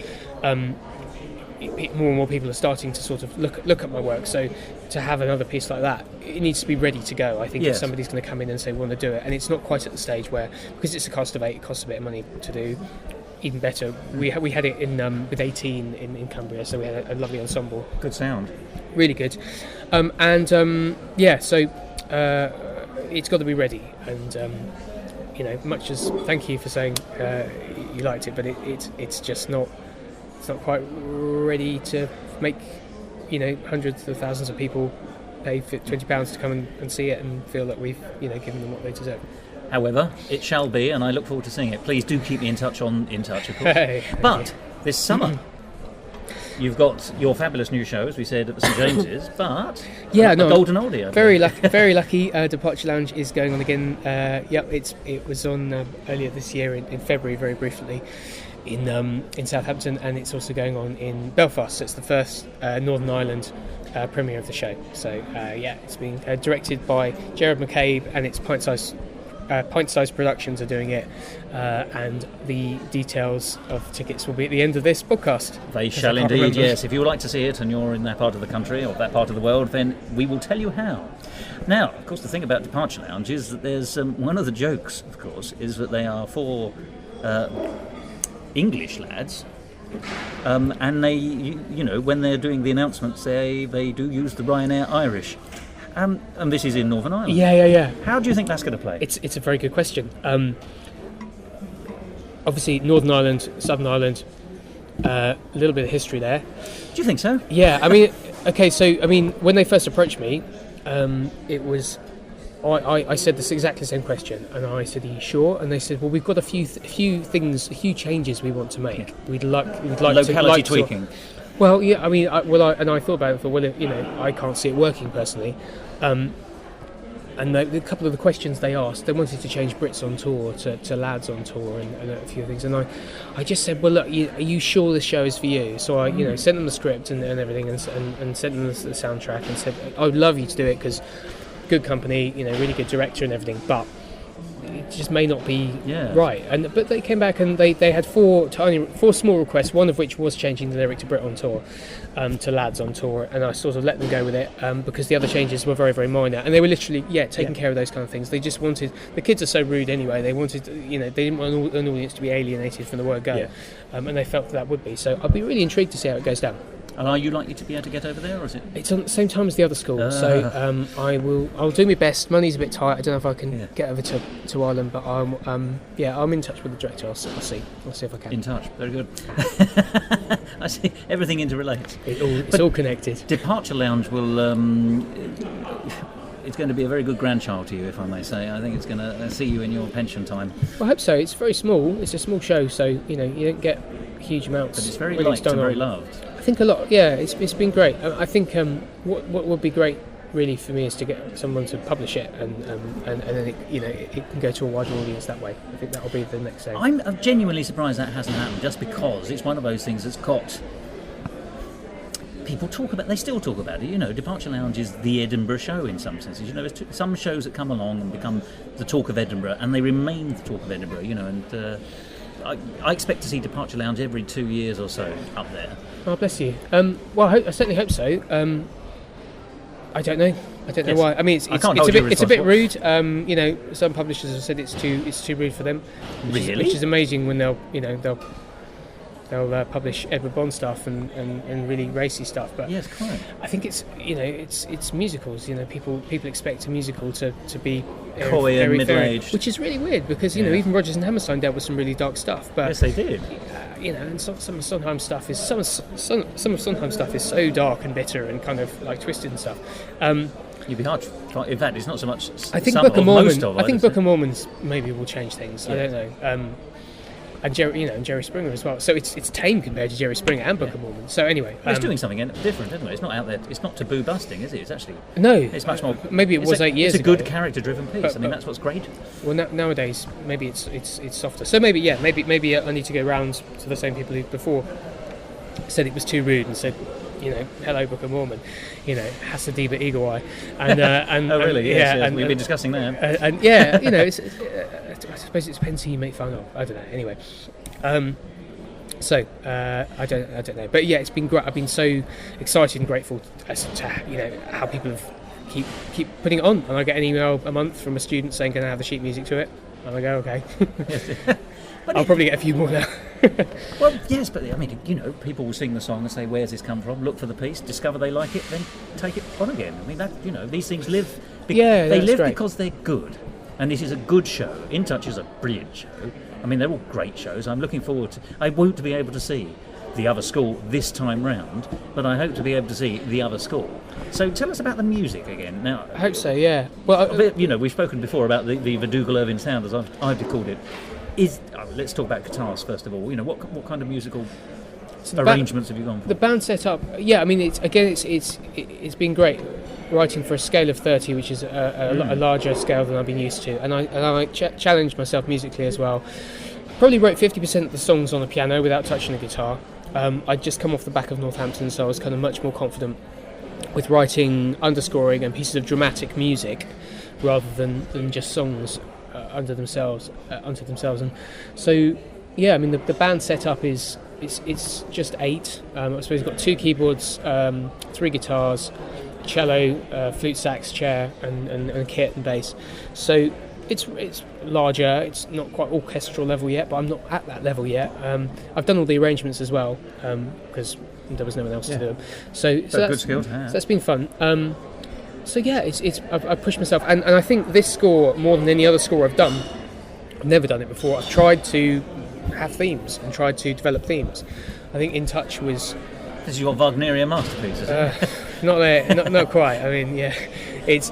more and more people are starting to sort of look at my work. So to have another piece like that, it needs to be ready to go. I think if somebody's going to come in and say we want to do it, and it's not quite at the stage where, because it's a cost of 8, it costs a bit of money to do. Even better, we had it in with 18 in Cumbria, so we had a lovely ensemble. Good sound. Really good. So it's got to be ready, and much as thank you for saying you liked it, but it's just not. It's not quite ready to make, hundreds of thousands of people pay £20 to come and see it and feel that we've, given them what they deserve. However, it shall be, and I look forward to seeing it. Please do keep me in touch, of course. But this summer, you've got your fabulous new show, as we said, at the St James's, but a golden oldie. Very lucky. Departure Lounge is going on again. It was on earlier this year in February, very briefly, in Southampton, and it's also going on in Belfast. So it's the first Northern Ireland premiere of the show. So it's being directed by Gerard McCabe, and it's Pint Size Productions are doing it, and the details of tickets will be at the end of this podcast. They shall indeed, yes. If you would like to see it and you're in that part of the country or that part of the world, then we will tell you how. Now, of course, the thing about Departure Lounge is that there's one of the jokes, of course, is that they are 4 English lads, and they, when they're doing the announcements, they do use the Ryanair Irish. And this is in Northern Ireland. Yeah. How do you think that's going to play? It's a very good question. Obviously, Northern Ireland, Southern Ireland, a little bit of history there. Do you think so? Yeah, when they first approached me, it was... I said this exactly the same question, and I said, "Are you sure?" And they said, "Well, we've got a few changes we want to make. Yeah. We'd like locality tweaking." Well, yeah. I thought about it for I can't see it working personally. And a couple of the questions they asked, they wanted to change Brits on tour to lads on tour and a few things. And I just said, "Well, look, are you sure this show is for you?" So I sent them the script and everything, and sent them the soundtrack, and said, "I would love you to do it because." Good company, really good director and everything, but it just may not be right. But they came back and they had 4 small requests, one of which was changing the lyric to Brit on tour, to lads on tour, and I sort of let them go with it because the other changes were very, very minor, and they were literally taking care of those kind of things. They just wanted, the kids are so rude anyway, they wanted they didn't want an audience to be alienated from the word go, and they felt that would be. So I'd be really intrigued to see how it goes down. And are you likely to be able to get over there, or is it? It's on the same time as the other school, so I'll do my best. Money's a bit tight. I don't know if I can get over to Ireland, but I'm in touch with the director. I'll see if I can. In touch, very good. I see everything interrelates. It's all connected. Departure Lounge will. It's going to be a very good grandchild to you, if I may say. I think it's going to see you in your pension time. Well, I hope so. It's very small. It's a small show, so you don't get huge amounts. But it's very liked and very loved. I think a lot. Yeah, it's been great. I think what would be great really for me is to get someone to publish it, and then it can go to a wider audience that way. I think that will be the next thing. I'm genuinely surprised that hasn't happened, just because it's one of those things that's got. People talk about. They still talk about it. Departure Lounge is the Edinburgh show in some senses. There's some shows that come along and become the talk of Edinburgh, and they remain the talk of Edinburgh. I expect to see Departure Lounge every 2 years or so up there. Oh, bless you. Well, I certainly hope so. I don't know. I don't know why. I mean, it's a bit rude. Some publishers have said it's too rude for them. Which is amazing when they'll publish Edward Bond stuff and really racy stuff. But yes, quite. I think it's musicals. People expect a musical to be coy and middle-aged, which is really weird because even Rodgers and Hammerstein dealt with some really dark stuff. But yes, they did. And some of Sondheim stuff is some of Sondheim stuff is so dark and bitter and kind of like twisted and stuff. You'd be hard to find. In fact, it's not so much. I think Book of Mormon. I think Book of Mormon's maybe will change things. Yeah. I don't know. And Jerry Springer as well. So it's tame compared to Jerry Springer and Book of Mormon. So anyway, it's doing something different, isn't it? It's not out there. It's not taboo busting, is it? It's actually it's much more. Maybe it was 8 years ago. It's a good character-driven piece. I mean, that's what's great. Well, nowadays maybe it's softer. So maybe I need to go round to the same people who before said it was too rude and said, hello, Book of Mormon, Hasadiba Eagle Eye, and oh really? Yes, and we've been discussing that. I suppose it depends who you make fun of. I don't know. Anyway, I don't know. But yeah, it's been great. I've been so excited and grateful as to how people have keep putting it on, and I get an email a month from a student saying, "Can I have the sheet music to it?" And I go, "Okay." I'll probably get a few more now. Well, yes, but I mean, people will sing the song and say, "Where's this come from?" Look for the piece, discover they like it, then take it on again. I mean, these things live. They live great. Because they're good, and this is a good show. In Touch is a brilliant show. I mean, they're all great shows. I'm looking forward to. I won't be able to see The Other School this time round, but I hope to be able to see The Other School. So tell us about the music again. Now, I hope so. Yeah. Well, we've spoken before about the Dougal Irvine sound, as I've called it. Let's talk about guitars first of all. What kind of musical arrangements have you gone for? The band set up. Yeah, I mean, it's been great writing for a scale of 30, which is a larger scale than I've been used to, and I challenged myself musically as well. Probably wrote 50% of the songs on the piano without touching the guitar. I'd just come off the back of Northampton, so I was kind of much more confident with writing underscoring and pieces of dramatic music rather than just songs unto themselves. And so, yeah, I mean, the band setup it's just 8. I suppose we've got 2 keyboards, 3 guitars, cello, flute, sax, chair, and kit and bass. So it's larger. It's not quite orchestral level yet, but I'm not at that level yet. I've done all the arrangements as well because there was no one else to do them. So that's good skill to have. So that's been fun. So yeah, I've pushed myself, and I think this score, more than any other score I've done, I've never done it before. I've tried to have themes and tried to develop themes. I think In Touch was. This is your Wagnerian masterpiece, isn't it? Not there, not quite. I mean, yeah, it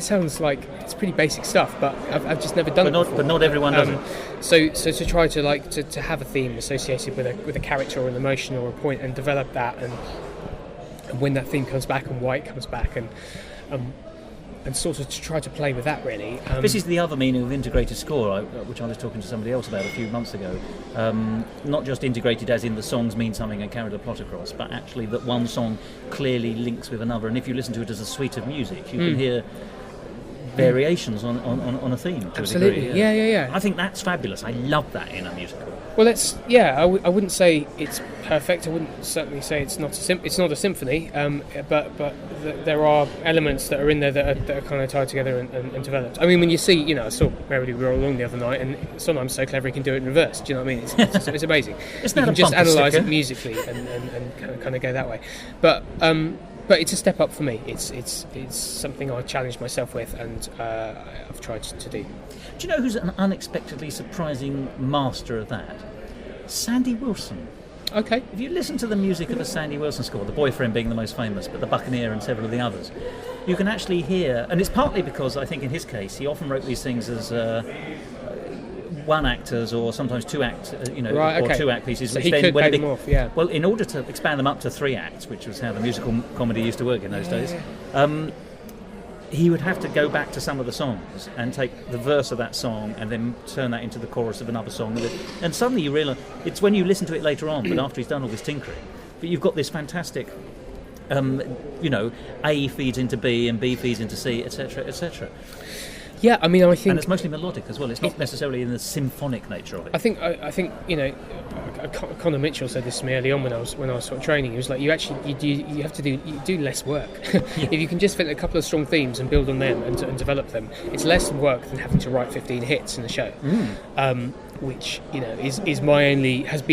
sounds like it's pretty basic stuff, but I've just never done it before. But not everyone does it. So to try to have a theme associated with a character or an emotion or a point and develop that, and when that theme comes back and why it comes back, and sort of to try to play with that really. This is the other meaning of integrated score, which I was talking to somebody else about a few months ago. Not just integrated as in the songs mean something and carry the plot across, but actually that one song clearly links with another, and if you listen to it as a suite of music, you can hear variations on a theme to Absolutely. a degree. Yeah. I think that's fabulous. I love that in a musical. Well, I wouldn't say it's perfect. I wouldn't certainly say it's not a symphony. But there are elements that are in there that are kind of tied together and developed. I mean, when you see, I saw Merrily We Roll Along the other night, and Sondheim's so clever he can do it in reverse. Do you know what I mean? It's amazing. You can just analyse it musically and kind of go that way. But it's a step up for me. It's something I challenged myself with, and I've tried to do. Do you know who's an unexpectedly surprising master of that? Sandy Wilson. Okay. If you listen to the music of a Sandy Wilson score, The Boyfriend being the most famous, but The Buccaneer and several of the others, you can actually hear, and it's partly because I think in his case he often wrote these things as one actors or sometimes 2 act, right, okay. or 2 act pieces. So which he then, could pay them off, yeah. Well, in order to expand them up to 3 acts, which was how the musical comedy used to work in those days, he would have to go back to some of the songs and take the verse of that song and then turn that into the chorus of another song. And suddenly you realise, it's when you listen to it later on, but after he's done all this tinkering, but you've got this fantastic, A feeds into B and B feeds into C, etc., etc. Yeah, I mean, I think... And it's mostly melodic as well. It's not necessarily in the symphonic nature of it. I think Conor Mitchell said this to me early on when I was sort of training. He was like, you have to do less work. If you can just fit a couple of strong themes and build on them and develop them, it's less work than having to write 15 hits in a show. Which has been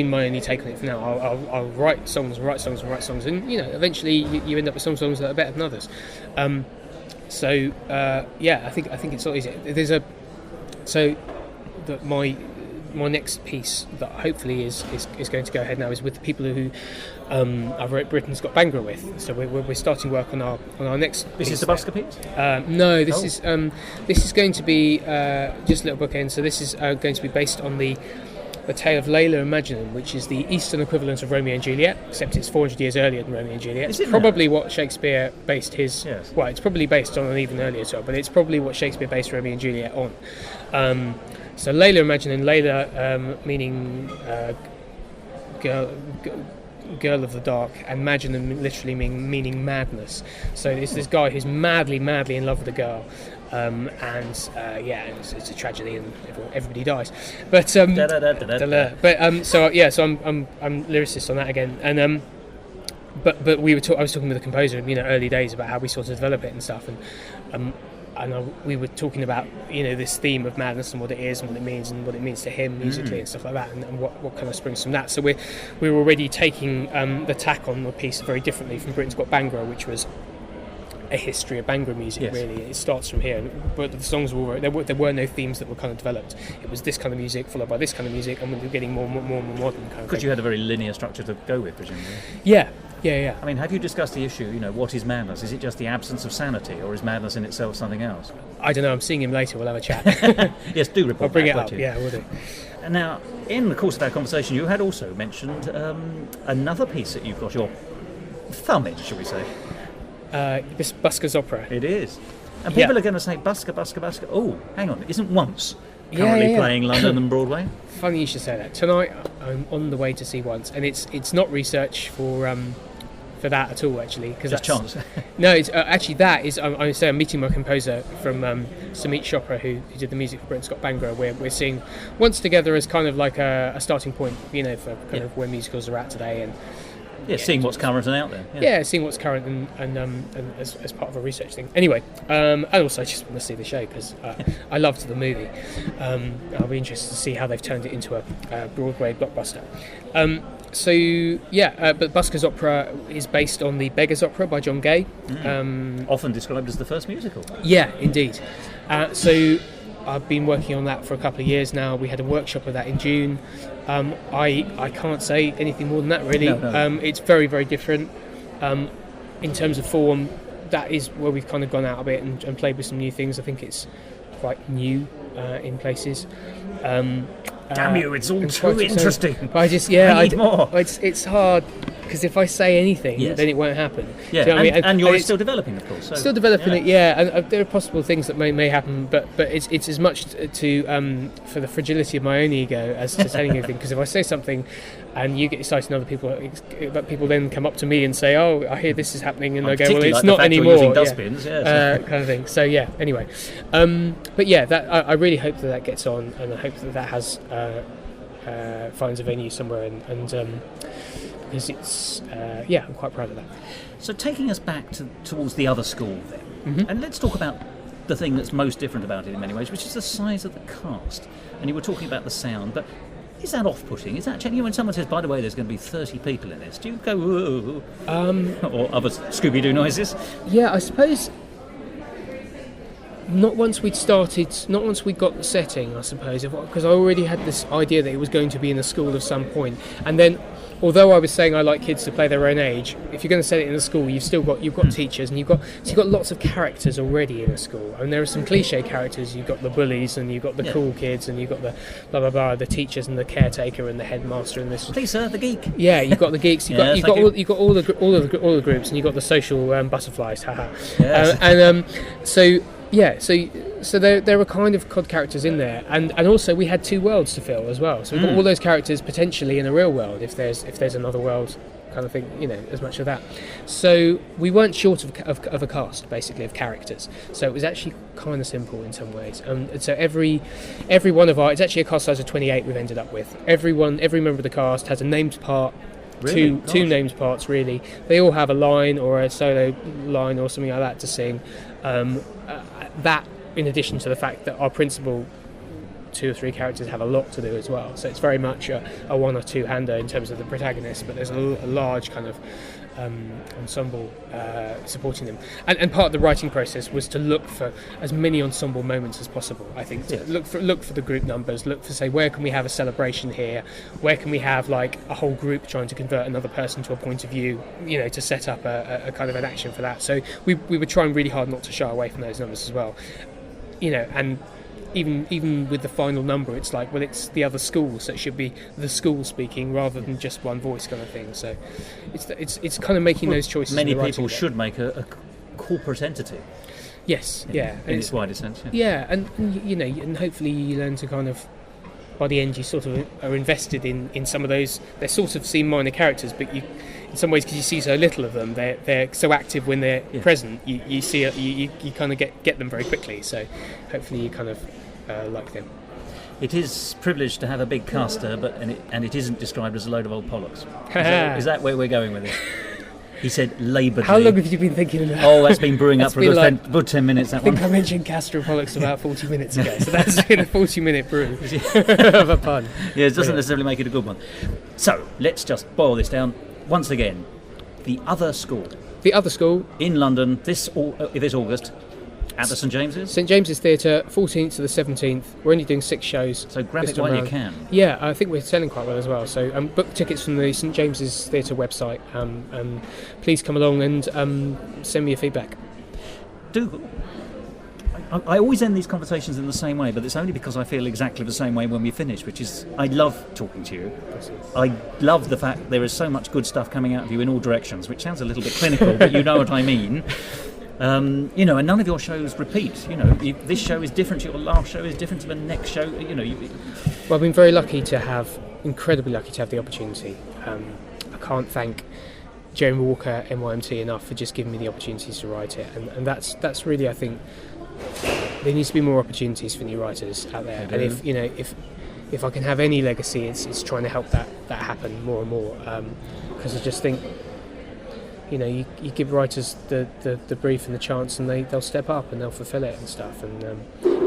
my only take on it for now. I'll write songs, and eventually you end up with some songs that are better than others. I think it's not easy. My next piece that hopefully is going to go ahead now is with the people who I've written Scott Bangura with. So we're starting work on our next. This is the Busker piece? No, this is going to be just a little bookend. So this is going to be based on the tale of Layla and Majnun, which is the Eastern equivalent of Romeo and Juliet, except it's 400 years earlier than Romeo and Juliet. It's probably what Shakespeare based his... Yes. Well, it's probably based on an even earlier tale, but it's probably what Shakespeare based Romeo and Juliet on. So Layla and Majnun, Layla meaning girl of the dark, and Majnun literally meaning madness. So it's this guy who's madly in love with a girl. It's a tragedy and everybody dies. But so I'm lyricist on that again. And but I was talking with the composer, early days about how we sort of develop it and stuff, we were talking about this theme of madness and what it is and what it means to him musically and stuff like that, and what kind of springs from that. So we're already taking the tack on the piece very differently from Britain's Got Bangura, which was a history of Bangura music. Yes. Really, it starts from here, but the songs there were no themes that were kind of developed. It was this kind of music followed by this kind of music, and we were getting more modern kind of thing. Because you had a very linear structure to go with, presumably. Yeah. I mean, have you discussed the issue, what is madness? Is it just the absence of sanity, or is madness in itself something else? I don't know, I'm seeing him later, we'll have a chat. Yes, do report. I'll bring back, it up, yeah, we'll do. Now, in the course of our conversation, you had also mentioned another piece that you've got your thumb in, shall we say? This Busker's opera. It is. And people are going to say, Busker. Oh, hang on, isn't Once currently playing London and Broadway? Funny you should say that. Tonight, I'm on the way to see Once, and it's not research for that at all, actually. Just chance. No, it's actually that is. I'm meeting my composer from Samit Chopra, who did the music for Britain's Got Bangura. We're seeing Once together as kind of like a starting point, for kind of where musicals are at today, and seeing what's current and out there. Yeah, seeing what's current and as part of a research thing. Anyway, and also I just want to see the show because I loved the movie. I'll be interested to see how they've turned it into a Broadway blockbuster. But Busker's opera is based on the Beggar's Opera by John Gay. Often described as the first musical. Yeah, indeed. So I've been working on that for a couple of years now. We had a workshop of that in June. I can't say anything more than that, really. No. It's very, very different. In terms of form, that is where we've kind of gone out a bit and played with some new things. I think it's quite new in places. Damn you, it's all too interesting. I need more. It's hard, because if I say anything, then it won't happen. Yeah, you know and you're still developing, of course. So, still developing it, and there are possible things that may happen, but it's as much to for the fragility of my own ego as to saying anything. Because if I say something and you get excited and other people then come up to me and say, "Oh, I hear this is happening," and I go, "Well, it's not anymore." Using dustbins, kind of thing. So anyway, that I really hope that gets on, and I hope that has finds a venue somewhere, and because it's I'm quite proud of that. So taking us back towards the other school then, and let's talk about the thing that's most different about it in many ways, which is the size of the cast. And you were talking about the sound, but is that off-putting? Is that when someone says, by the way, there's going to be 30 people in this, do you go, whoa, or other Scooby Doo noises? Yeah, I suppose not once we'd got the setting, I suppose, because I already had this idea that it was going to be in a school of some point. And then, although I was saying I like kids to play their own age, if you're going to set it in a school, you've got teachers, and you've got lots of characters already in a school. And there are some cliche characters. You've got the bullies, and you've got the cool kids, and you've got the blah blah blah, the teachers and the caretaker and the headmaster and this. Please, sir, the geek. Yeah, you've got the geeks. You've got all the groups, and you've got the social butterflies. Haha. Yes. So there are kind of COD characters in there, and also we had two worlds to fill as well. So we've got all those characters potentially in a real world if there's another world kind of thing, as much of that. So we weren't short of a cast, basically, of characters. So it was actually kind of simple in some ways. And so every one of it's actually a cast size of 28 we've ended up with. Every member of the cast has a named part. Really? Two named parts, really. They all have a line or a solo line or something like that to sing. That, in addition to the fact that our principal 2 or 3 characters have a lot to do as well. So it's very much a one or two hander in terms of the protagonist, but there's a large kind of ensemble supporting them. And part of the writing process was to look for as many ensemble moments as possible. I think to look for the group numbers, look for, say, where can we have a celebration here? Where can we have like a whole group trying to convert another person to a point of view? To set up a kind of an action for that. So we were trying really hard not to shy away from those numbers as well. And even with the final number, it's like, well, it's the other school, so it should be the school speaking rather than just one voice kind of thing. So it's kind of making those choices. Many people should make a corporate entity. Yes, in its widest sense. Yeah, and and hopefully you learn to kind of, by the end, you sort of are invested in some of those. They sort of seem minor characters, but you, in some ways, because you see so little of them, they're so active when they're present. You see you kind of get them very quickly. So hopefully you kind of like them. It is privileged to have a big caster, and it isn't described as a load of old bollocks. Is that where we're going with it? He said labouredly. How long have you been thinking about? Oh, that's been brewing up for a good 10 minutes. I think I mentioned Castor and Pollux about 40 minutes ago, so that's been a 40-minute brew of a pun. Yeah, it doesn't necessarily make it a good one. So let's just boil this down once again. The Other School. The Other School in London this August. At the St James's? St James's Theatre, 14th to the 17th. We're only doing 6 shows. So grab it while you can. Yeah, I think we're selling quite well as well. So book tickets from the St James's Theatre website. Please come along and send me your feedback. Dougal, I always end these conversations in the same way, but it's only because I feel exactly the same way when we finish, which is I love talking to you. I love the fact there is so much good stuff coming out of you in all directions, which sounds a little bit clinical, but you know what I mean. And none of your shows repeat. This show is different to your last show, is different to the next show. Well, I've been very incredibly lucky to have the opportunity. I can't thank Jeremy Walker, NYMT, enough for just giving me the opportunities to write it, and that's really, I think, there needs to be more opportunities for new writers out there. And if I can have any legacy, it's trying to help that happen more and more. Because I just think, you give writers the brief and the chance, and they'll step up and they'll fulfil it and stuff. And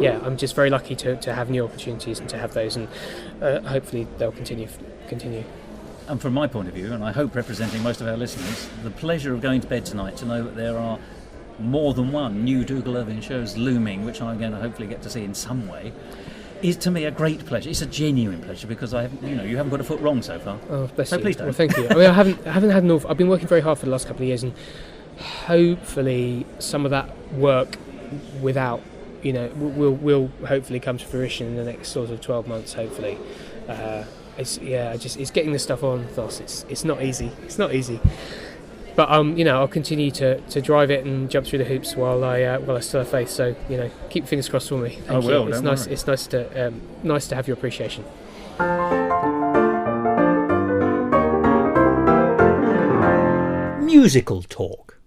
I'm just very lucky to have new opportunities and to have those, and hopefully they'll continue. And from my point of view, and I hope representing most of our listeners, the pleasure of going to bed tonight to know that there are more than one new Dougal Irvine shows looming, which I'm going to hopefully get to see in some way, is to me a great pleasure. It's a genuine pleasure because you haven't got a foot wrong so far. Oh, bless you. So please don't. Well, thank you. I mean, I haven't had enough. I've been working very hard for the last couple of years, and hopefully some of that work will hopefully come to fruition in the next sort of 12 months. Hopefully, it's getting the stuff on Thos. It's not easy. It's not easy. But I'll continue to drive it and jump through the hoops while I still have faith. So keep your fingers crossed for me. I will. It's nice. It's nice to have your appreciation. Musical talk.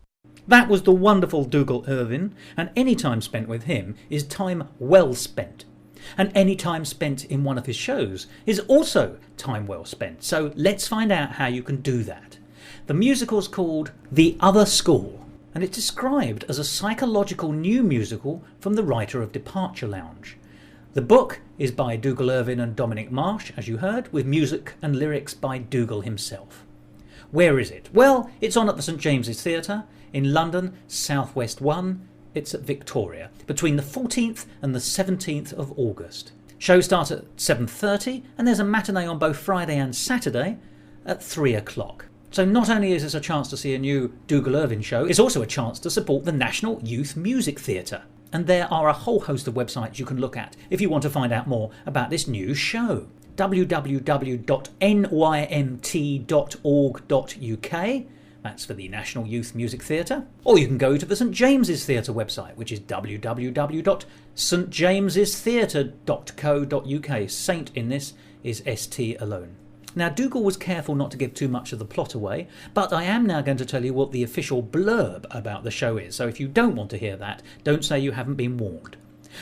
That was the wonderful Dougal Irvine, and any time spent with him is time well spent. And any time spent in one of his shows is also time well spent. So let's find out how you can do that. The musical's called The Other School, and it's described as a psychological new musical from the writer of Departure Lounge. The book is by Dougal Irvine and Dominic Marsh, as you heard, with music and lyrics by Dougal himself. Where is it? Well, it's on at the St James's Theatre in London, South West 1. It's at Victoria, between the 14th and the 17th of August. Shows start at 7:30, and there's a matinee on both Friday and Saturday at 3 o'clock. So not only is this a chance to see a new Dougal Irvine show, it's also a chance to support the National Youth Music Theatre. And there are a whole host of websites you can look at if you want to find out more about this new show. www.nymt.org.uk, that's for the National Youth Music Theatre. Or you can go to the St James's Theatre website, which is www.stjamesestheatre.co.uk. Saint in this is ST alone. Now, Dougal was careful not to give too much of the plot away, but I am now going to tell you what the official blurb about the show is, so if you don't want to hear that, don't say you haven't been warned.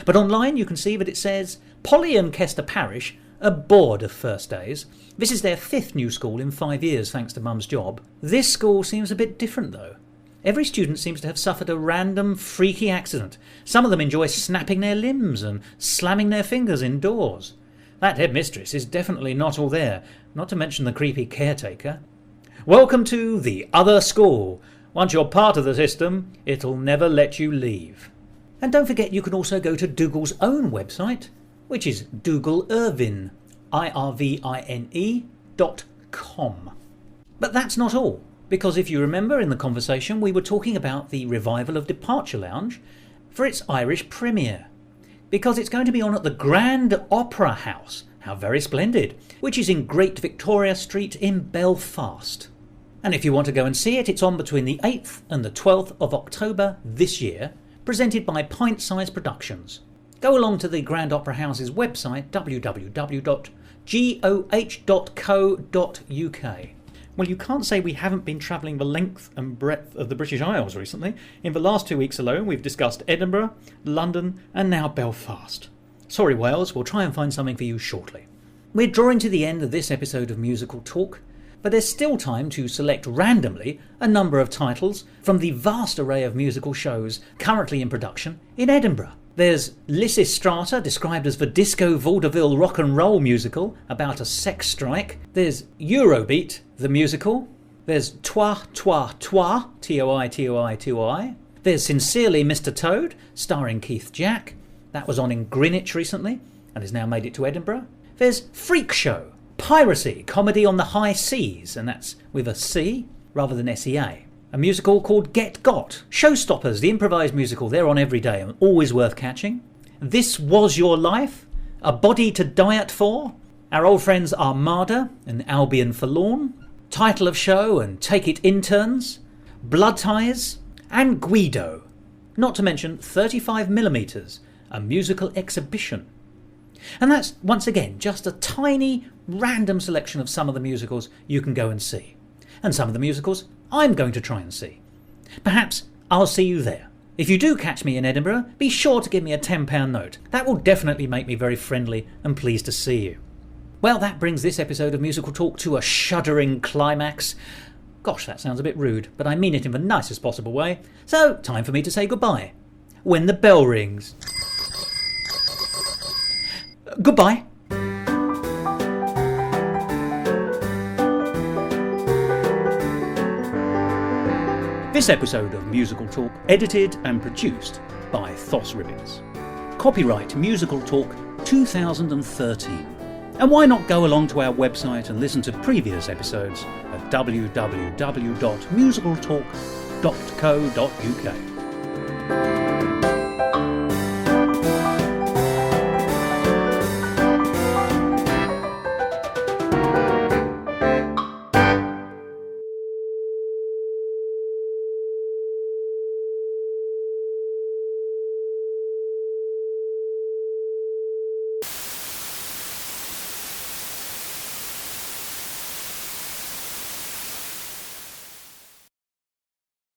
But online you can see that it says, Polly and Kester Parish are bored of first days. This is their 5th new school in 5 years thanks to Mum's job. This school seems a bit different though. Every student seems to have suffered a random, freaky accident. Some of them enjoy snapping their limbs and slamming their fingers indoors. That headmistress is definitely not all there, not to mention the creepy caretaker. Welcome to the other school. Once you're part of the system, it'll never let you leave. And don't forget you can also go to Dougal's own website, which is Dougal Irvine, IRVINE.com. But that's not all. Because if you remember in the conversation we were talking about the revival of Departure Lounge for its Irish premiere. Because it's going to be on at the Grand Opera House, how very splendid, which is in Great Victoria Street in Belfast. And if you want to go and see it, it's on between the 8th and the 12th of October this year, presented by Pint Size Productions. Go along to the Grand Opera House's website, www.goh.co.uk. Well, you can't say we haven't been travelling the length and breadth of the British Isles recently. In the last 2 weeks alone, we've discussed Edinburgh, London, and now Belfast. Sorry, Wales, we'll try and find something for you shortly. We're drawing to the end of this episode of Musical Talk, but there's still time to select randomly a number of titles from the vast array of musical shows currently in production in Edinburgh. There's Lysistrata, described as the disco vaudeville rock and roll musical about a sex strike. There's Eurobeat, the musical. There's Toi, Toi, Toi, Toi, Toi, Toi. There's Sincerely Mr. Toad, starring Keith Jack. That was on in Greenwich recently and has now made it to Edinburgh. There's Freak Show, Piracy, comedy on the high seas, and that's with a C rather than SEA. A musical called Get Got. Showstoppers, the improvised musical, they're on every day and always worth catching. This Was Your Life, A Body to Diet For. Our old friends Armada and Albion Forlorn. Title of Show and Take It Interns. Blood Ties and Guido. Not to mention 35mm, a musical exhibition. And that's, once again, just a tiny, random selection of some of the musicals you can go and see. And some of the musicals I'm going to try and see. Perhaps I'll see you there. If you do catch me in Edinburgh, be sure to give me a £10 note. That will definitely make me very friendly and pleased to see you. Well, that brings this episode of Musical Talk to a shuddering climax. Gosh, that sounds a bit rude, but I mean it in the nicest possible way. So, time for me to say goodbye. When the bell rings. Goodbye. This episode of Musical Talk edited and produced by Thos. Copyright Musical Talk 2013. And why not go along to our website and listen to previous episodes at www.musicaltalk.co.uk.